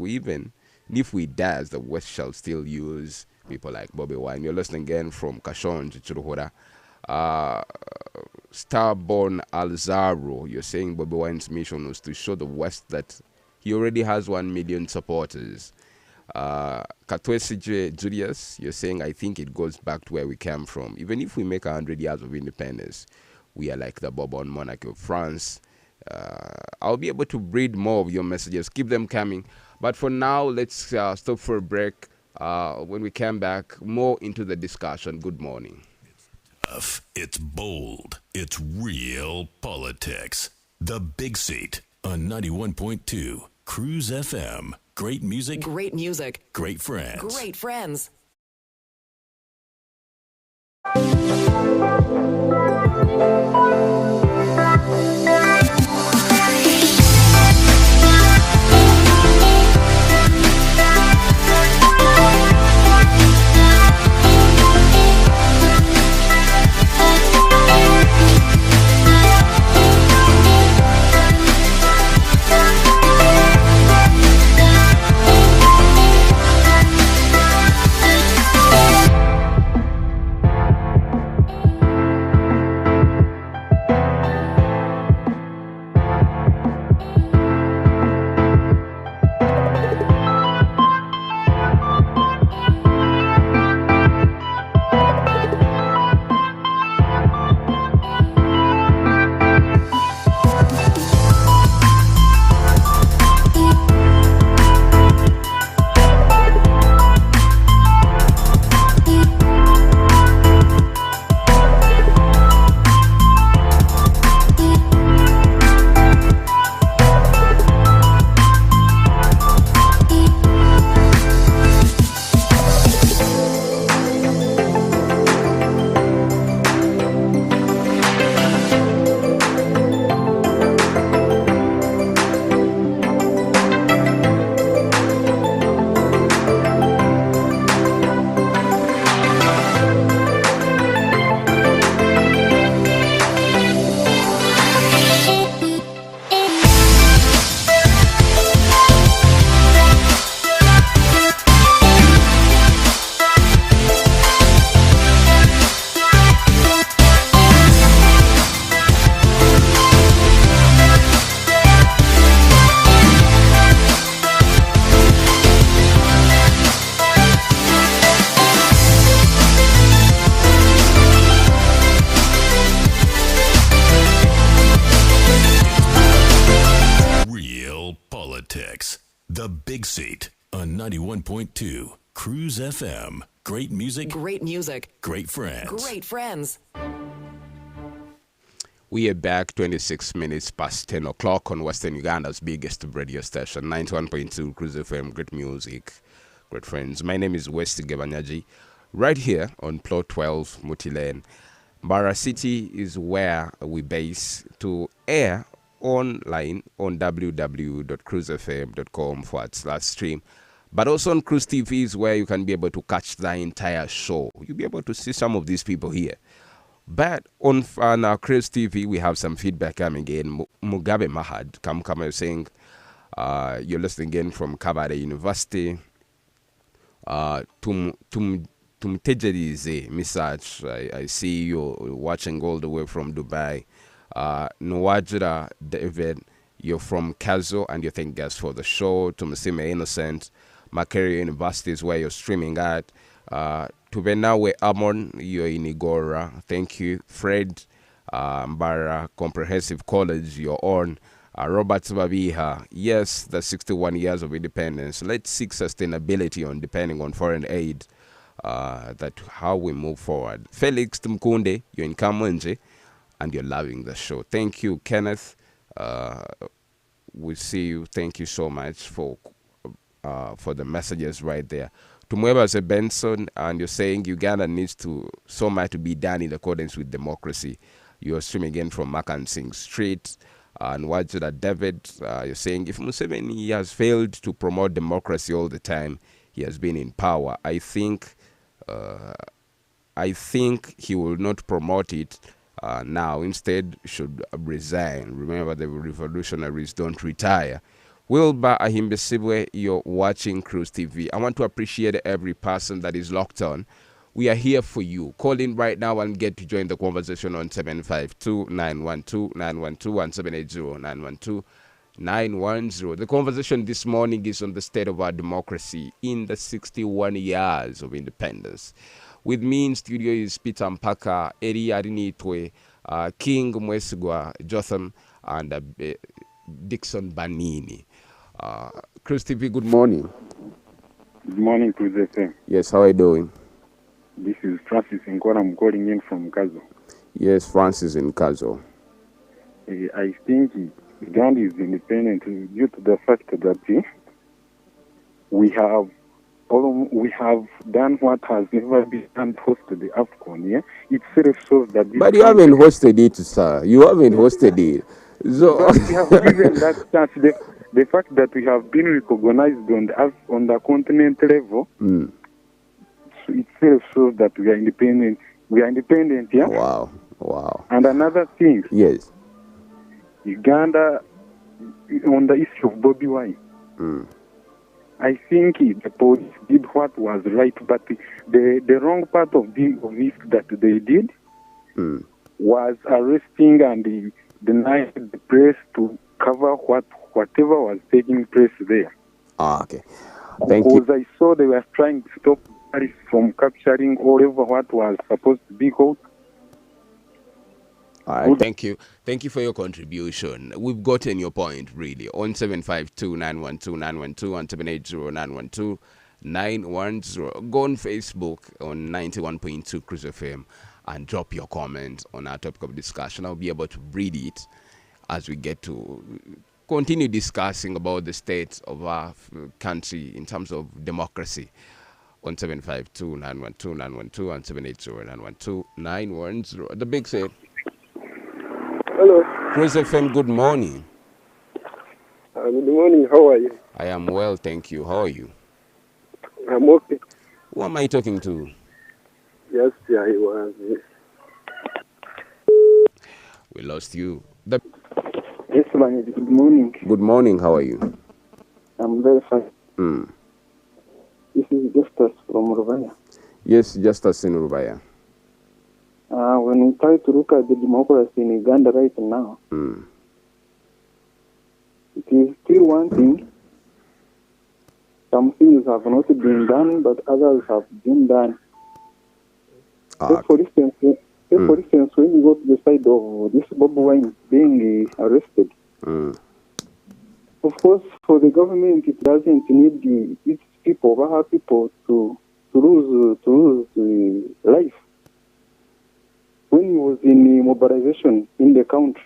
if we does, the West shall still use people like Bobby Wine. You're listening again from Kashon Chichuruhura. Starborn Alzaro, you're saying Bobby Wine's mission was to show the West that he already has 1 million supporters. Katwesije Julius, you're saying, I think it goes back to where we came from. Even if we make 100 years of independence, we are like the Bourbon monarchy of France. I'll be able to read more of your messages. Keep them coming. But for now, let's stop for a break. When we come back, more into the discussion. Good morning. It's bold. It's real politics. The Big Seat on 91.2 Cruise FM. Great music. Great music. Great friends. Great friends. The Big Seat on 91.2 Cruise FM. Great music. Great music. Great friends. Great friends. We are back 26 minutes past 10 o'clock on Western Uganda's biggest radio station, 91.2 Cruise FM. Great music, great friends. My name is West Gebanyaji. Right here on Plot 12, Muti Lane. Mbara City is where we base to air online on www.cruisefm.com/stream. But also on Cruise TV is where you can be able to catch the entire show. You'll be able to see some of these people here. But on our Cruise TV, we have some feedback coming in. Mugabe Mahad, you're saying you're listening again from Kabale University. Tumtejerize Misach, I see you watching all the way from Dubai. Nwajira David, you're from Kazo and you thank guests for the show. Tumusime Innocent, Makerere University is where you're streaming at. Tubenawe Amon, you're in Igora. Thank you. Fred, Mbara Comprehensive College, you're on. Robert Babiha, yes, the 61 years of independence. Let's seek sustainability on depending on foreign aid. That how we move forward. Felix Tumkunde, you're in Kamwenje, and you're loving the show. Thank you, Kenneth. We see you. Thank you so much for the messages right there. Tumweba Benson, and you're saying Uganda needs so much to be done in accordance with democracy. You're streaming again from Makansing Street. And Wajida David, you're saying if Museveni has failed to promote democracy all the time he has been in power, I think he will not promote it now. Instead, should resign. Remember, the revolutionaries don't retire. Wilbur Ahimbesibwe, you're watching Cruise TV. I want to appreciate every person that is locked on. We are here for you. Call in right now and get to join the conversation on 752-912-912 and 780-912-910. The conversation this morning is on the state of our democracy in the 61 years of independence. With me in studio is Peter Mpaka, Eri Arinitwe, King Mwesigwa Jotham, and Dixon Banini. Chris TV, good morning. Good morning, Cruz FM. Yes, how are you doing? This is Francis Nkora. I'm calling in from Kazo. Yes, Francis in Kazo. I think Uganda is independent due to the fact that we have done what has never been done post the AFCON. Yeah? It sort of shows that. But you haven't hosted it, sir. You haven't hosted it. So but we have given that chance. The fact that we have been recognized on the continent level, it sort of shows that we are independent. We are independent, yeah. Wow. And another thing, yes, Uganda on the issue of Bobi Wine. I think the police did what was right, but the wrong part of this that they did was arresting and denying the press to cover whatever was taking place there. Okay. Thank you. Because I saw they were trying to stop Paris from capturing all over what was supposed to be caught. All right, thank you. Thank you for your contribution. We've gotten your point, really. On 752-912-912 and 780-912-910. Go on Facebook on 91.2 Cruise FM and drop your comment on our topic of discussion. I'll be able to read it as we get to continue discussing about the state of our country in terms of democracy. On 752-912-912 and 780-912-910. The big say. Hello. Cruise FM, good morning. Good morning, how are you? I am well, thank you. How are you? I'm okay. Who am I talking to? Yes, yeah, he was. We lost you. Yes, man, good morning. Good morning, how are you? I'm very fine. This is Justice from Rubaya. Yes, Justice in Rubaya. When we try to look at the democracy in Uganda right now, it is still one thing. Some things have not been done, but others have been done. For instance, when you go to the side of this Bobi Wine being arrested, of course, for the government, it doesn't need its people, our people, to lose life. When he was in mobilization in the country,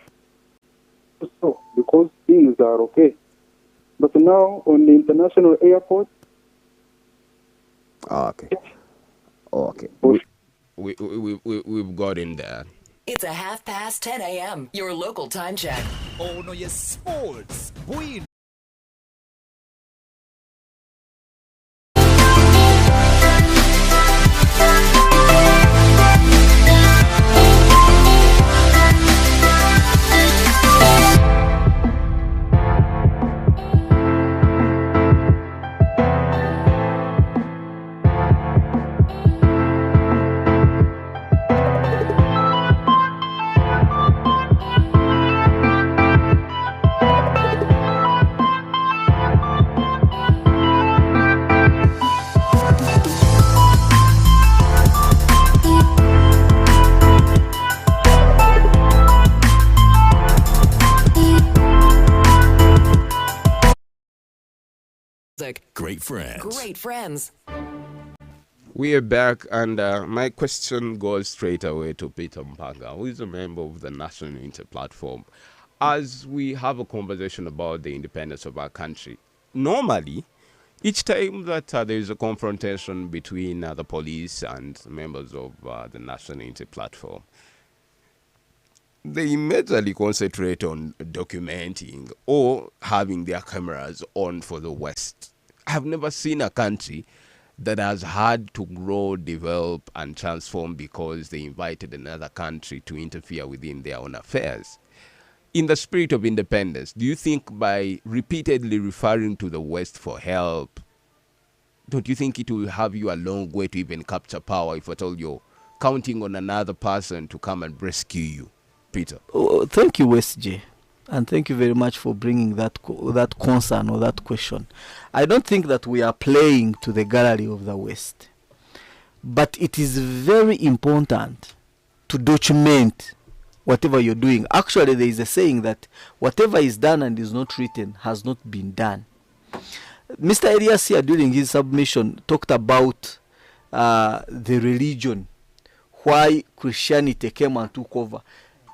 so because things are okay, but now on the international airport. Okay. We've got in there. It's a 10:30 a.m. Your local time check. Oh no, yes, sports. Boy. music. Great friends. Great friends. We are back, and my question goes straight away to Peter Mpanga, who is a member of the National Unity Platform. As we have a conversation about the independence of our country, normally, each time that there is a confrontation between the police and members of the National Unity Platform, they majorly concentrate on documenting or having their cameras on for the West. I have never seen a country that has had to grow, develop, and transform because they invited another country to interfere within their own affairs. In the spirit of independence, do you think by repeatedly referring to the West for help, don't you think it will have you a long way to even capture power if at all you're counting on another person to come and rescue you? Peter. Oh, thank you, SJ. And thank you very much for bringing that concern or that question. I don't think that we are playing to the gallery of the West. But it is very important to document whatever you're doing. Actually, there is a saying that whatever is done and is not written has not been done. Mr. Elias here during his submission talked about the religion, why Christianity came and took over.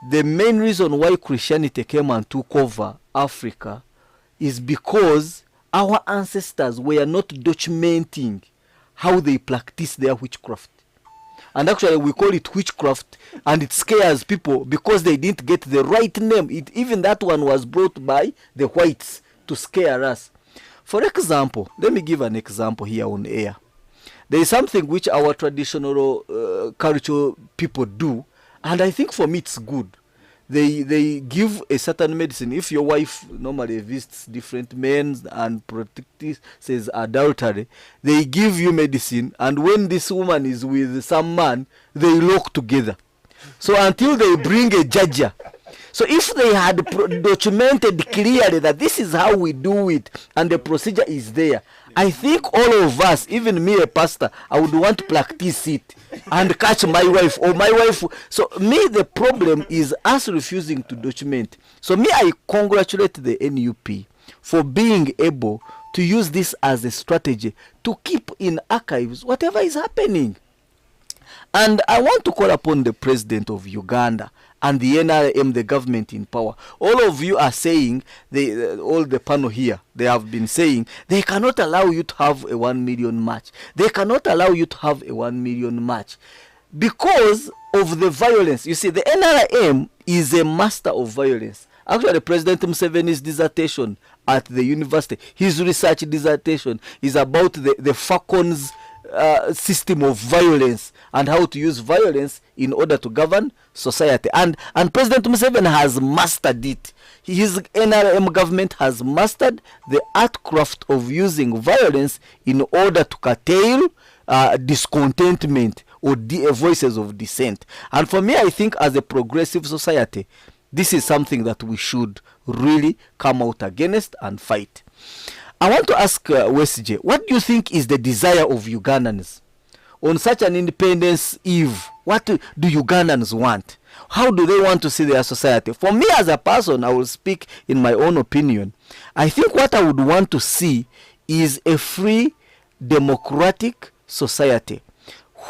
The main reason why Christianity came and took over Africa is because our ancestors were not documenting how they practiced their witchcraft. And actually we call it witchcraft, and it scares people because they didn't get the right name. Even that one was brought by the whites to scare us. For example, let me give an example here on air. There is something which our traditional cultural people do, and I think for me it's good. They give a certain medicine. If your wife normally visits different men and practices adultery, they give you medicine, and when this woman is with some man, they lock together. So until they bring a judge. So if they had documented clearly that this is how we do it and the procedure is there, I think all of us, even me a pastor, I would want to practice it and catch my wife or my wife. So me, the problem is us refusing to document. So me, I congratulate the NUP for being able to use this as a strategy to keep in archives whatever is happening. And I want to call upon the president of Uganda and the NRM, the government in power. All of you are saying, all the panel here, they have been saying, they cannot allow you to have a 1 million match. They cannot allow you to have a 1 million match because of the violence. You see, the NRM is a master of violence. Actually, President Museveni's dissertation at the university, his research dissertation is about the Falcons system of violence and how to use violence in order to govern society. And President Museveni has mastered it. His NRM government has mastered the art craft of using violence in order to curtail discontentment or voices of dissent. And for me, I think as a progressive society, this is something that we should really come out against and fight. I want to ask Wesije, what do you think is the desire of Ugandans on such an independence eve? What do Ugandans want? How do they want to see their society? For me as a person, I will speak in my own opinion. I think what I would want to see is a free, democratic society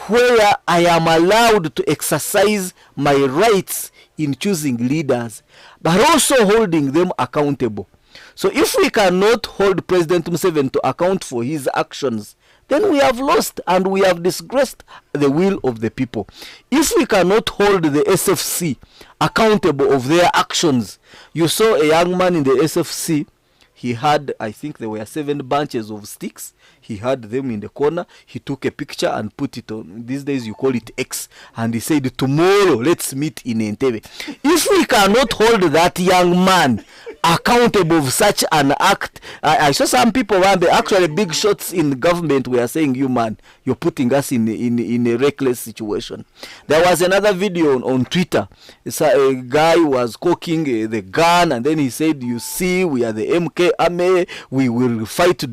where I am allowed to exercise my rights in choosing leaders, but also holding them accountable. So if we cannot hold President Museveni to account for his actions, then we have lost and we have disgraced the will of the people. If we cannot hold the SFC accountable of their actions, you saw a young man in the SFC, he had, I think there were 7 bunches of sticks. He had them in the corner. He took a picture and put it on. These days you call it X. And he said, tomorrow let's meet in Entebbe. If we cannot hold that young man accountable of such an act, I saw some people around, actually big shots in government were saying, you man, you're putting us in a reckless situation. There was another video on Twitter. A guy was cooking the gun, and then he said, you see, we are the MK army, we will fight to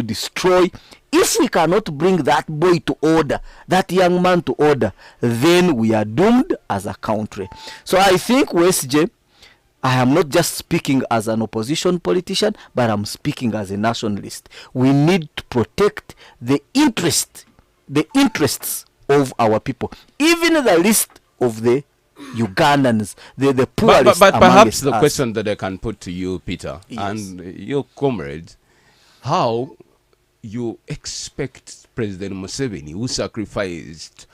destroy. If we cannot bring that boy to order, that young man to order, then we are doomed as a country. So I think, West J, I am not just speaking as an opposition politician, but I'm speaking as a nationalist. We need to protect the interests of our people, even the least of the Ugandans, the poorest. But perhaps the us. question that I can put to you, Peter, and your comrades, how you expect President Museveni, who sacrificed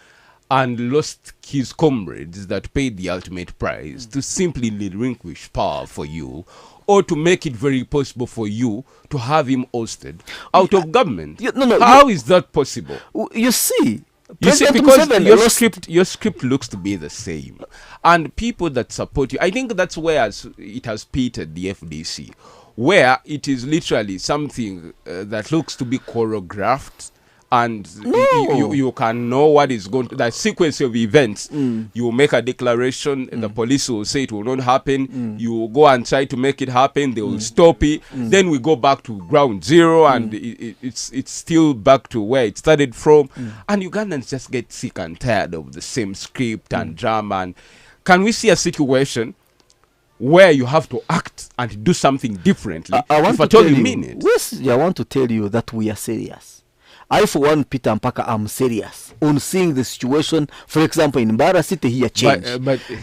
and lost his comrades that paid the ultimate price, to simply relinquish power for you, or to make it very possible for you to have him ousted out of government? How is that possible? You see, because your script looks to be the same, and people that support you, I think that's where it has petered the FDC, where it is literally something that looks to be choreographed, and you can know what is going to, the sequence of events. You make a declaration, the police will say it will not happen, you go and try to make it happen, they will stop it, then we go back to ground zero, and it's still back to where it started from, and Ugandans just get sick and tired of the same script and drama. And can we see a situation where you have to act and do something differently if at all you mean it? Yes, I want to tell you that we are serious. I, for one, Peter Mpaka, am serious on seeing the situation, for example, in Mbara City here change.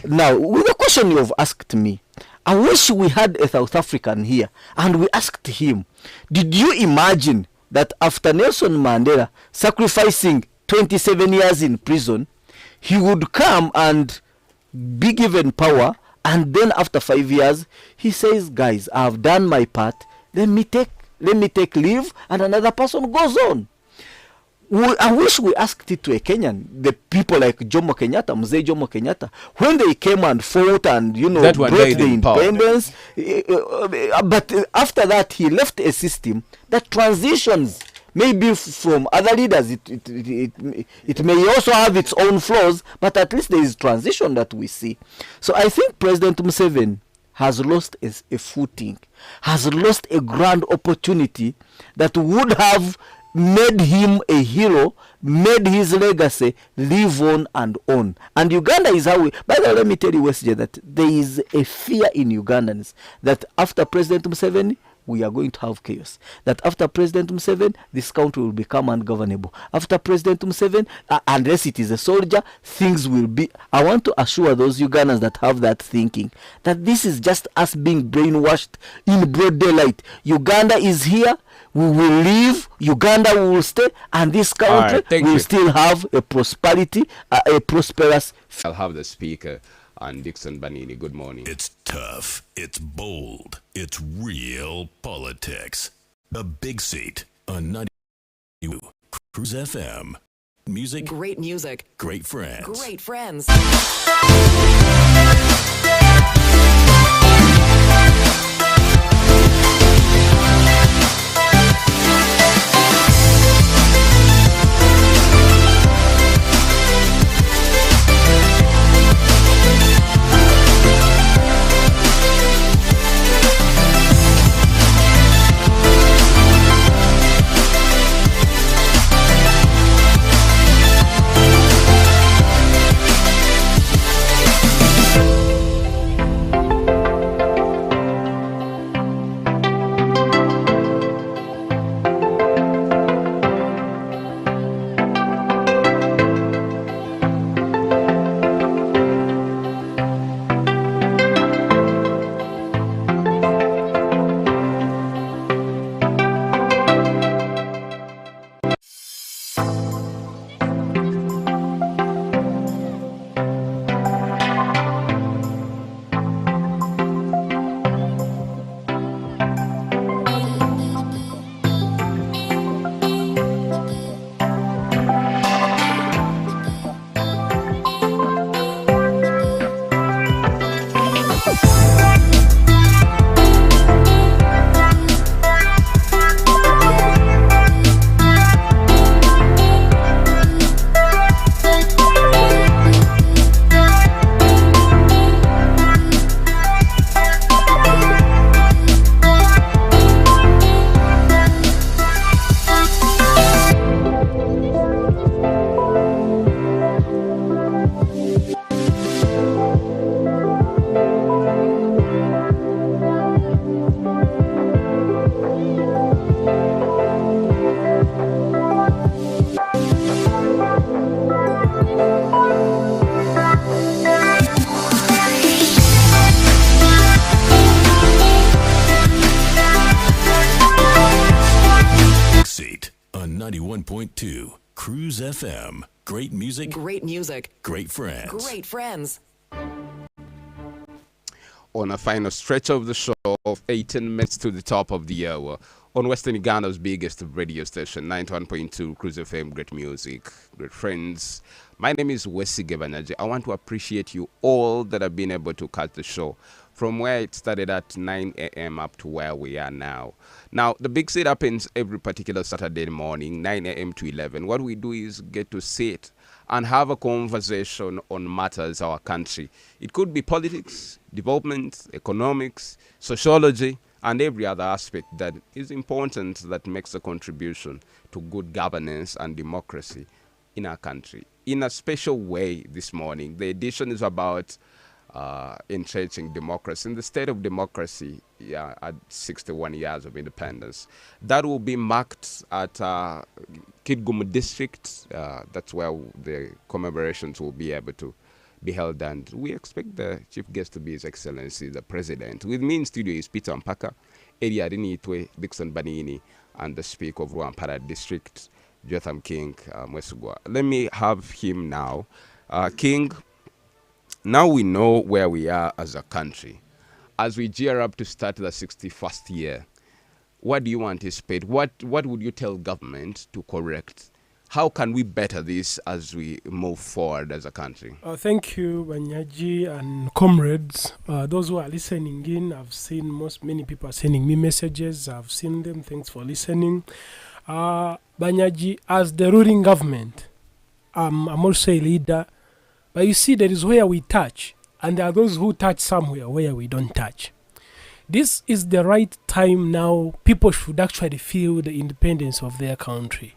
Now, with the question you have asked me, I wish we had a South African here, and we asked him, did you imagine that after Nelson Mandela sacrificing 27 years in prison, he would come and be given power, and then after 5 years, he says, guys, I have done my part, let me take leave, and another person goes on. I wish we asked it to a Kenyan, the people like Jomo Kenyatta, Mzee Jomo Kenyatta, when they came and fought and, brought the independence. But after that, he left a system that transitions. Maybe from other leaders, it may also have its own flaws, but at least there is transition that we see. So I think President Museveni has lost a footing, has lost a grand opportunity that would have made him a hero, made his legacy live on and on. And Uganda is how we... By the way, let me tell you, Westjay, that there is a fear in Ugandans that after President Museveni, we are going to have chaos. That after President Museveni, this country will become ungovernable. After President Museveni, unless it is a soldier, things will be... I want to assure those Ugandans that have that thinking that this is just us being brainwashed in broad daylight. Uganda is here. We will leave, Uganda will stay, and this country will still have a prosperity, a prosperous... I'll have the speaker, and Dixon Banini. Good morning. It's tough, it's bold, it's real politics. The Big Seat on 92 Cruise FM. Music. Great music. Great friends. Great friends. 91.2 Cruise FM. Great music. Great music. Great friends. Great friends. On a final stretch of the show of 18 minutes to the top of the hour on Western Uganda's biggest radio station, 91.2 Cruise FM. Great music, great friends. My name is Wesi Gebanaji. I want to appreciate you all that have been able to catch the show from where it started at 9 a.m. up to where we are now. Now, the big sit happens every particular Saturday morning, 9 a.m. to 11. What we do is get to sit and have a conversation on matters our country. It could be politics, development, economics, sociology, and every other aspect that is important that makes a contribution to good governance and democracy in our country. In a special way this morning, the edition is about entrenching democracy in the state of democracy at 61 years of independence. That will be marked at Kidgum district. That's where the commemorations will be able to be held, and we expect the chief guest to be His Excellency the President. With me in studio is Peter Mpaka, Eddie Adinitwe, Dixon Banini, and the Speaker of Rwampara District, Jotham King Mwesugwa. Let me have him now. King, now we know where we are as a country. As we gear up to start the 61st year, what do you anticipate? What would you tell government to correct? How can we better this as we move forward as a country? Thank you, Banyaji and comrades. Those who are listening in, I've seen many people are sending me messages. I've seen them. Thanks for listening. Banyaji, as the ruling government, I'm also a leader. But you see, there is where we touch, and there are those who touch somewhere where we don't touch. This is the right time now. People should actually feel the independence of their country.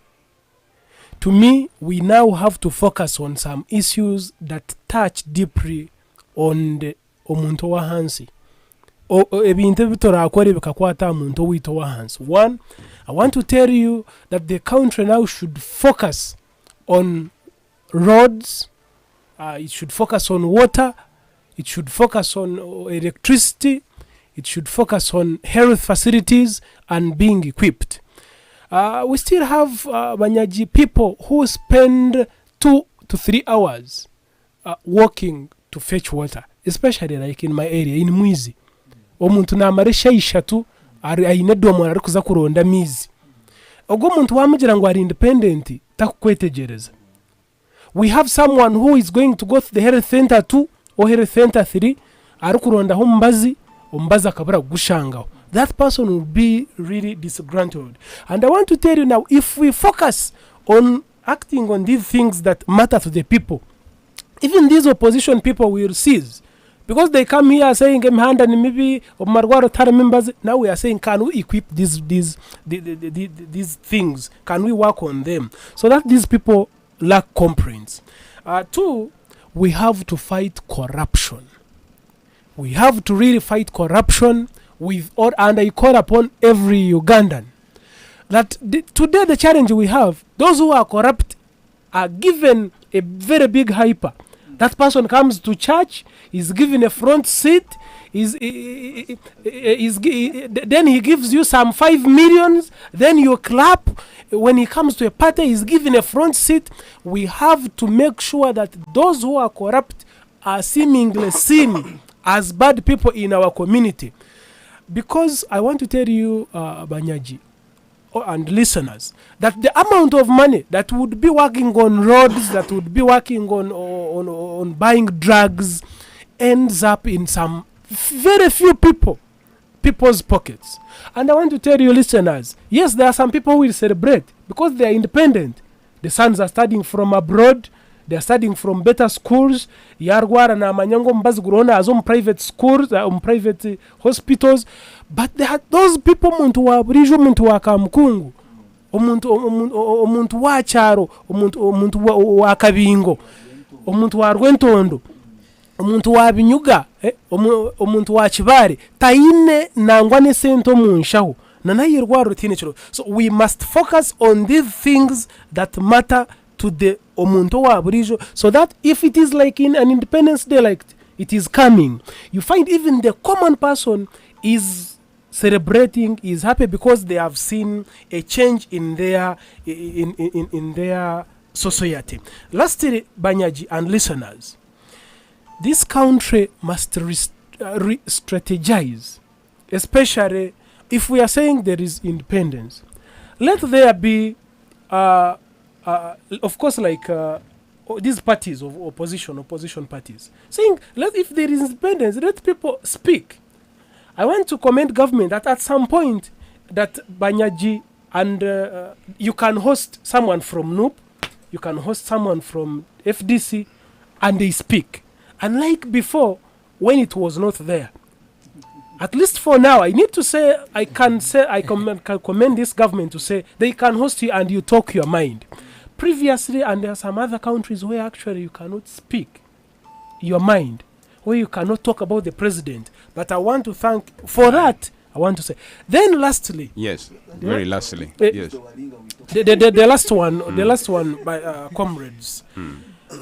To me, we now have to focus on some issues that touch deeply on the omuntu wa hansi. Ebintu bitora bikakwata omuntu wito wa hansi. One, I want to tell you that the country now should focus on roads. It should focus on water. It should focus on electricity. It should focus on health facilities and being equipped. We still have Banyaji people who spend 2 to 3 hours walking to fetch water, especially like in my area, in Mwizi. Omuntu namaresha ishatu ayinedwa mwana ari kuza kuronda mizi. Ogwo muntu wamugira ngo ari independent takukwetegereza. We have someone who is going to go to the health center 2 or health center 3 ari kuronda ho mbazi akabura gushangaho. That person will be really disgruntled. And I want to tell you now, if we focus on acting on these things that matter to the people, even these opposition people will cease. Because they come here saying, maybe members. Now we are saying, can we equip these things? Can we work on them? So that these people lack comprehension. 2, we have to fight corruption. We have to really fight corruption and I call upon every Ugandan that today the challenge we have, those who are corrupt are given a very big hyper. That person comes to church, is given a front seat, then he gives you some 5 million, then you clap. When he comes to a party, he's given a front seat. We have to make sure that those who are corrupt are seemingly seen as bad people in our community. Because I want to tell you, Banyaji, and listeners, that the amount of money that would be working on roads, that would be working on buying drugs, ends up in some very few people's pockets. And I want to tell you, listeners, yes, there are some people who will celebrate because they are independent. The sons are studying from abroad. They are studying from better schools. Yargwara na manyango mbazi gurona as private schools, private hospitals. But there are those people muntu wa burijo, muntu wa kamkungu, omuntu wa charo, omuntu wa kabingo, omuntu wa rwentondo, omuntu wa binyuga, omuntu wa kibare. Taine nangwa ne sento munshaho. So we must focus on these things that matter to the omuntu wa burijo, so that if it is like in an Independence Day, like it is coming, you find even the common person is celebrating, is happy because they have seen a change in their in their society. Lastly, Banyaji and listeners, this country must strategize, especially if we are saying there is independence. Let there be, of course, like these parties of opposition parties, saying, if there is independence, let people speak. I want to commend government that at some point that Banyaji and you can host someone from NUP, you can host someone from FDC, and they speak. Unlike before, when it was not there. At least for now, I need to say, I can commend this government to say they can host you and you talk your mind. Previously, and there are some other countries where actually you cannot speak your mind, where you cannot talk about the president. But I want to thank for that. I want to say. Then lastly. Yes, very lastly. Yes. The last one, the last one by comrades.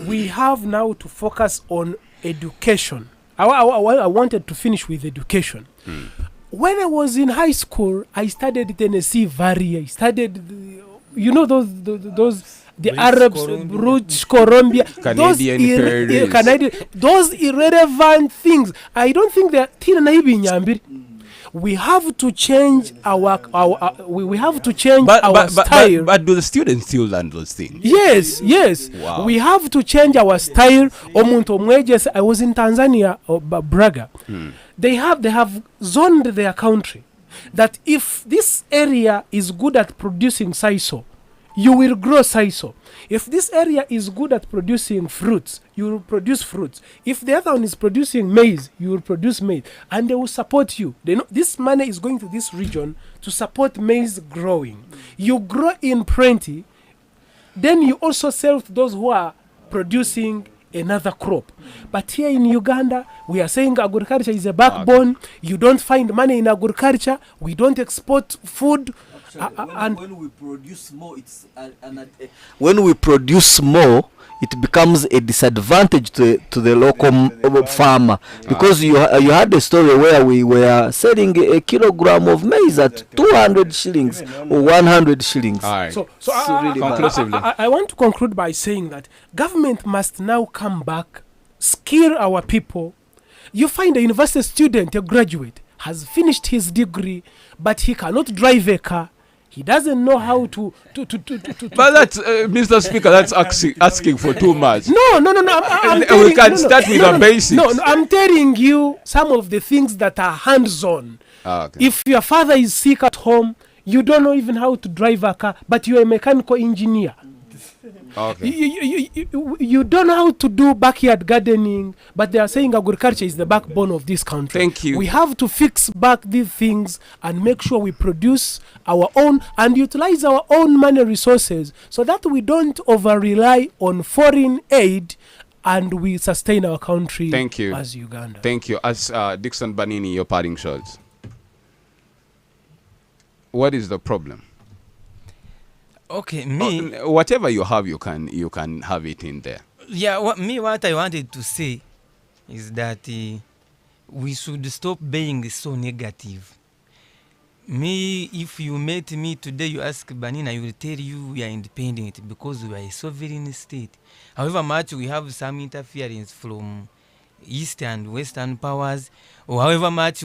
We have now to focus on education. I wanted to finish with education. When I was in high school, I studied Tennessee Valley. I studied, the Arabs, Rouge, Colombia, Canadian, those irrelevant things. I don't think they're Nyambiri. We have to change our we have to change our style. But do the students still learn those things? Yes. Wow. We have to change our style. I was in Tanzania, Braga. They have zoned their country that if this area is good at producing sisal, you will grow sisal. If this area is good at producing fruits, you will produce fruits. If the other one is producing maize, you will produce maize. And they will support you. They know this money is going to this region to support maize growing. You grow in plenty, then you also sell to those who are producing another crop. But here in Uganda, we are saying agriculture is a backbone. You don't find money in agriculture. We don't export food. When we produce more, it becomes a disadvantage to the local farmer, because you had a story where we were selling a kilogram of maize at 200 shillings or 100 shillings. So really conclusively, I want to conclude by saying that government must now come back, skill our people. You find a university student, a graduate, has finished his degree, but he cannot drive a car. He doesn't know how to. But that's, Mr. Speaker, that's asking for too much. No. We can start with the basics. No, I'm telling you some of the things that are hands-on. Okay. If your father is sick at home, you don't know even how to drive a car, but you're a mechanical engineer. Okay. You don't know how to do backyard gardening, but they are saying agriculture is the backbone of this country. Thank you. We have to fix back these things and make sure we produce our own and utilize our own money resources so that we don't over-rely on foreign aid and we sustain our country. Thank you. As Uganda. Thank you. As Dixon Banini, your parting shots. What is the problem? Okay, me. Whatever you have, you can have it in there. Yeah, what I wanted to say is that we should stop being so negative. Me, if you met me today, you ask Banina, I will tell you we are independent because we are a sovereign state. However much we have some interference from East and Western powers, or however much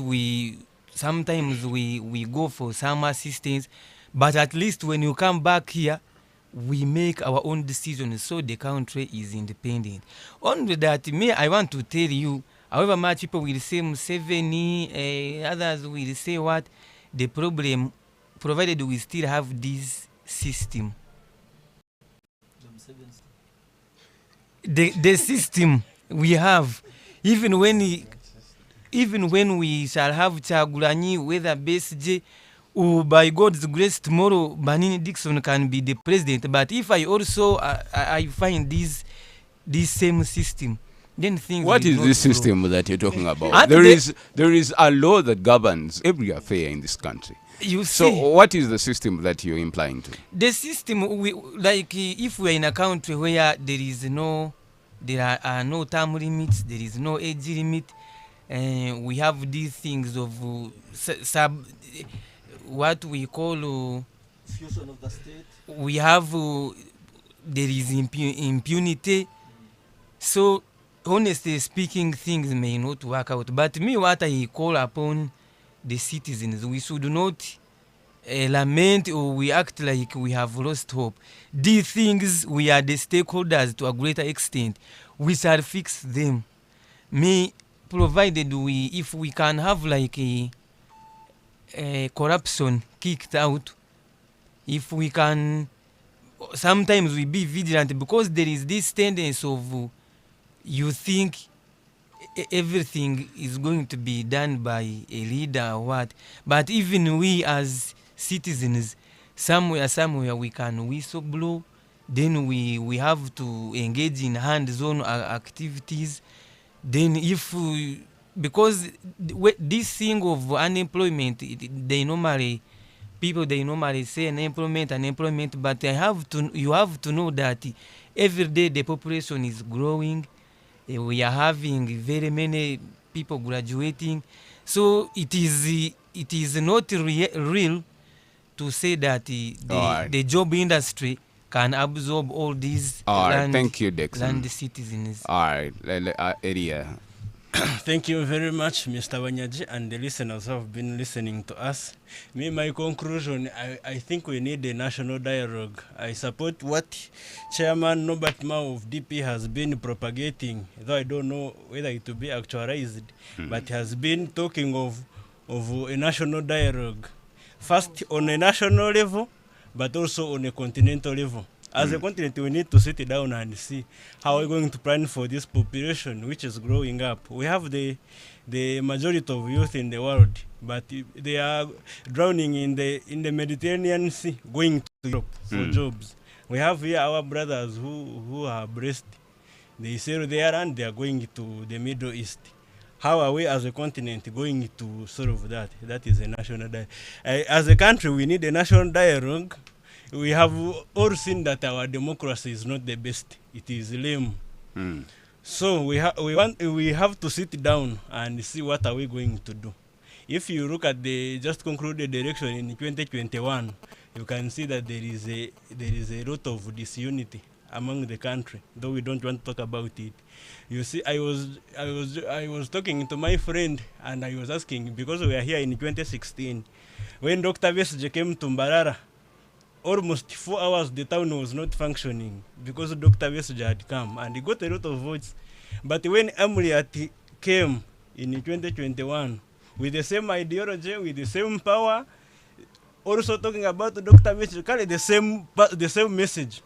sometimes we go for some assistance. But at least when you come back here, we make our own decisions so the country is independent. Only that, I want to tell you, however much people will say Museveni, others will say what, the problem, provided we still have this system. The system we have, even when we shall have Chagulanyi, whether BSJ, by God's grace, tomorrow Banini Dixon can be the president. But if I also I find this same system, then things. What is this system that you're talking about? There is a law that governs every affair in this country. You see, so what is the system that you're implying to? The system, if we're in a country where there are no term limits, there is no age limit, we have these things of sub, what we call Fusion of the state. we have there is impunity. So honestly speaking, things may not work out. But me, what I call upon the citizens, we should not lament or we act like we have lost hope. These things, we are the stakeholders to a greater extent. We shall fix them. Me, provided if we can have like a corruption kicked out, if we can, sometimes we be vigilant, because there is this tendency of you think everything is going to be done by a leader or what. But even we as citizens, somewhere we can whistle blow. Then we have to engage in hands-on activities. Then if we, because this thing of unemployment, they normally, people they normally say unemployment, but you have to know that every day the population is growing. We are having very many people graduating, so it is not real to say that the job industry can absorb all these Thank you, Dixon. land citizens. All right, area. Thank you very much, Mr. Wanyaji, and the listeners who have been listening to us. My conclusion, I think we need a national dialogue. I support what Chairman Norbert Mao of DP has been propagating, though I don't know whether it will be actualized, but has been talking of a national dialogue. First on a national level, but also on a continental level. As a continent, we need to sit down and see how we're going to plan for this population, which is growing up. We have the majority of youth in the world, but they are drowning in the Mediterranean Sea, going to Europe for jobs. We have here our brothers who are blessed. They sail there and they are going to the Middle East. How are we as a continent going to solve that? That is a national dialogue. As a country, we need a national dialogue. We have all seen that our democracy is not the best. It is lame. So we have to sit down and see what are we going to do. If you look at the just concluded election in 2021, you can see that there is a lot of disunity among the country, though we don't want to talk about it. You see, I was talking to my friend and I was asking, because we are here in 2016, when Dr. Besigye came to Mbarara, almost 4 hours the town was not functioning because Dr. Besigye had come and he got a lot of votes. But when Amriat came in 2021 with the same ideology, with the same power, also talking about Dr. Besigye, carry the same message,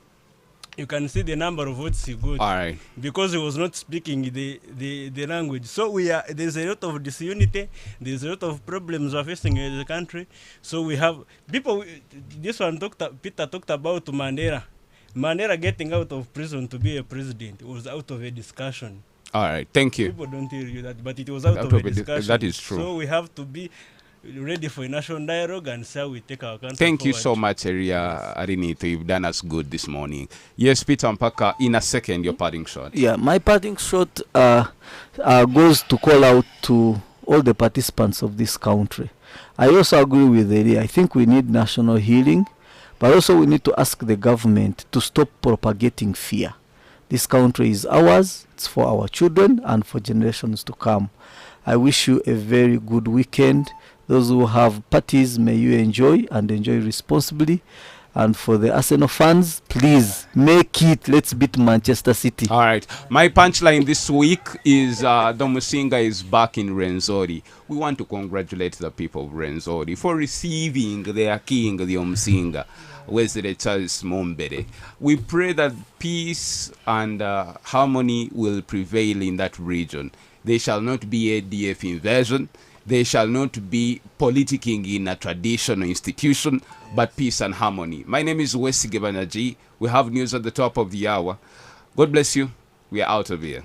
you can see the number of votes he got. All right. Because he was not speaking the language. So there's a lot of disunity, there's a lot of problems we're facing in the country. So we have people, this one Peter talked about Mandela. Mandela getting out of prison to be a president. It was out of a discussion. All right, thank you. People don't tell you that, but it was out of a discussion. That is true. So we have to be ready for a national dialogue and see how we take our country Thank forward. you so much, Eria Arinito. You've done us good this morning. Yes, Peter Mpaka, in a second, your parting shot. Yeah, my parting shot goes to call out to all the participants of this country. I also agree with Eria. I think we need national healing, but also we need to ask the government to stop propagating fear. This country is ours, it's for our children and for generations to come. I wish you a very good weekend. Those who have parties, may you enjoy and enjoy responsibly. And for the Arsenal fans, please make it. Let's beat Manchester City. All right. My punchline this week is Domusinga is back in Renzori. We want to congratulate the people of Renzori for receiving their king, the Omusinga, Wesley Charles Mombere. We pray that peace and harmony will prevail in that region. There shall not be ADF invasion. There shall not be politicking in a traditional institution, but peace and harmony. My name is Wesigye Banaji. We have news at the top of the hour. God bless you. We are out of here.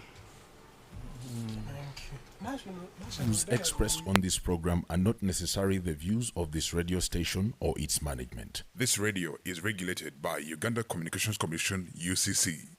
Views expressed on this program are not necessarily the views of this radio station or its management. This radio is regulated by Uganda Communications Commission, UCC.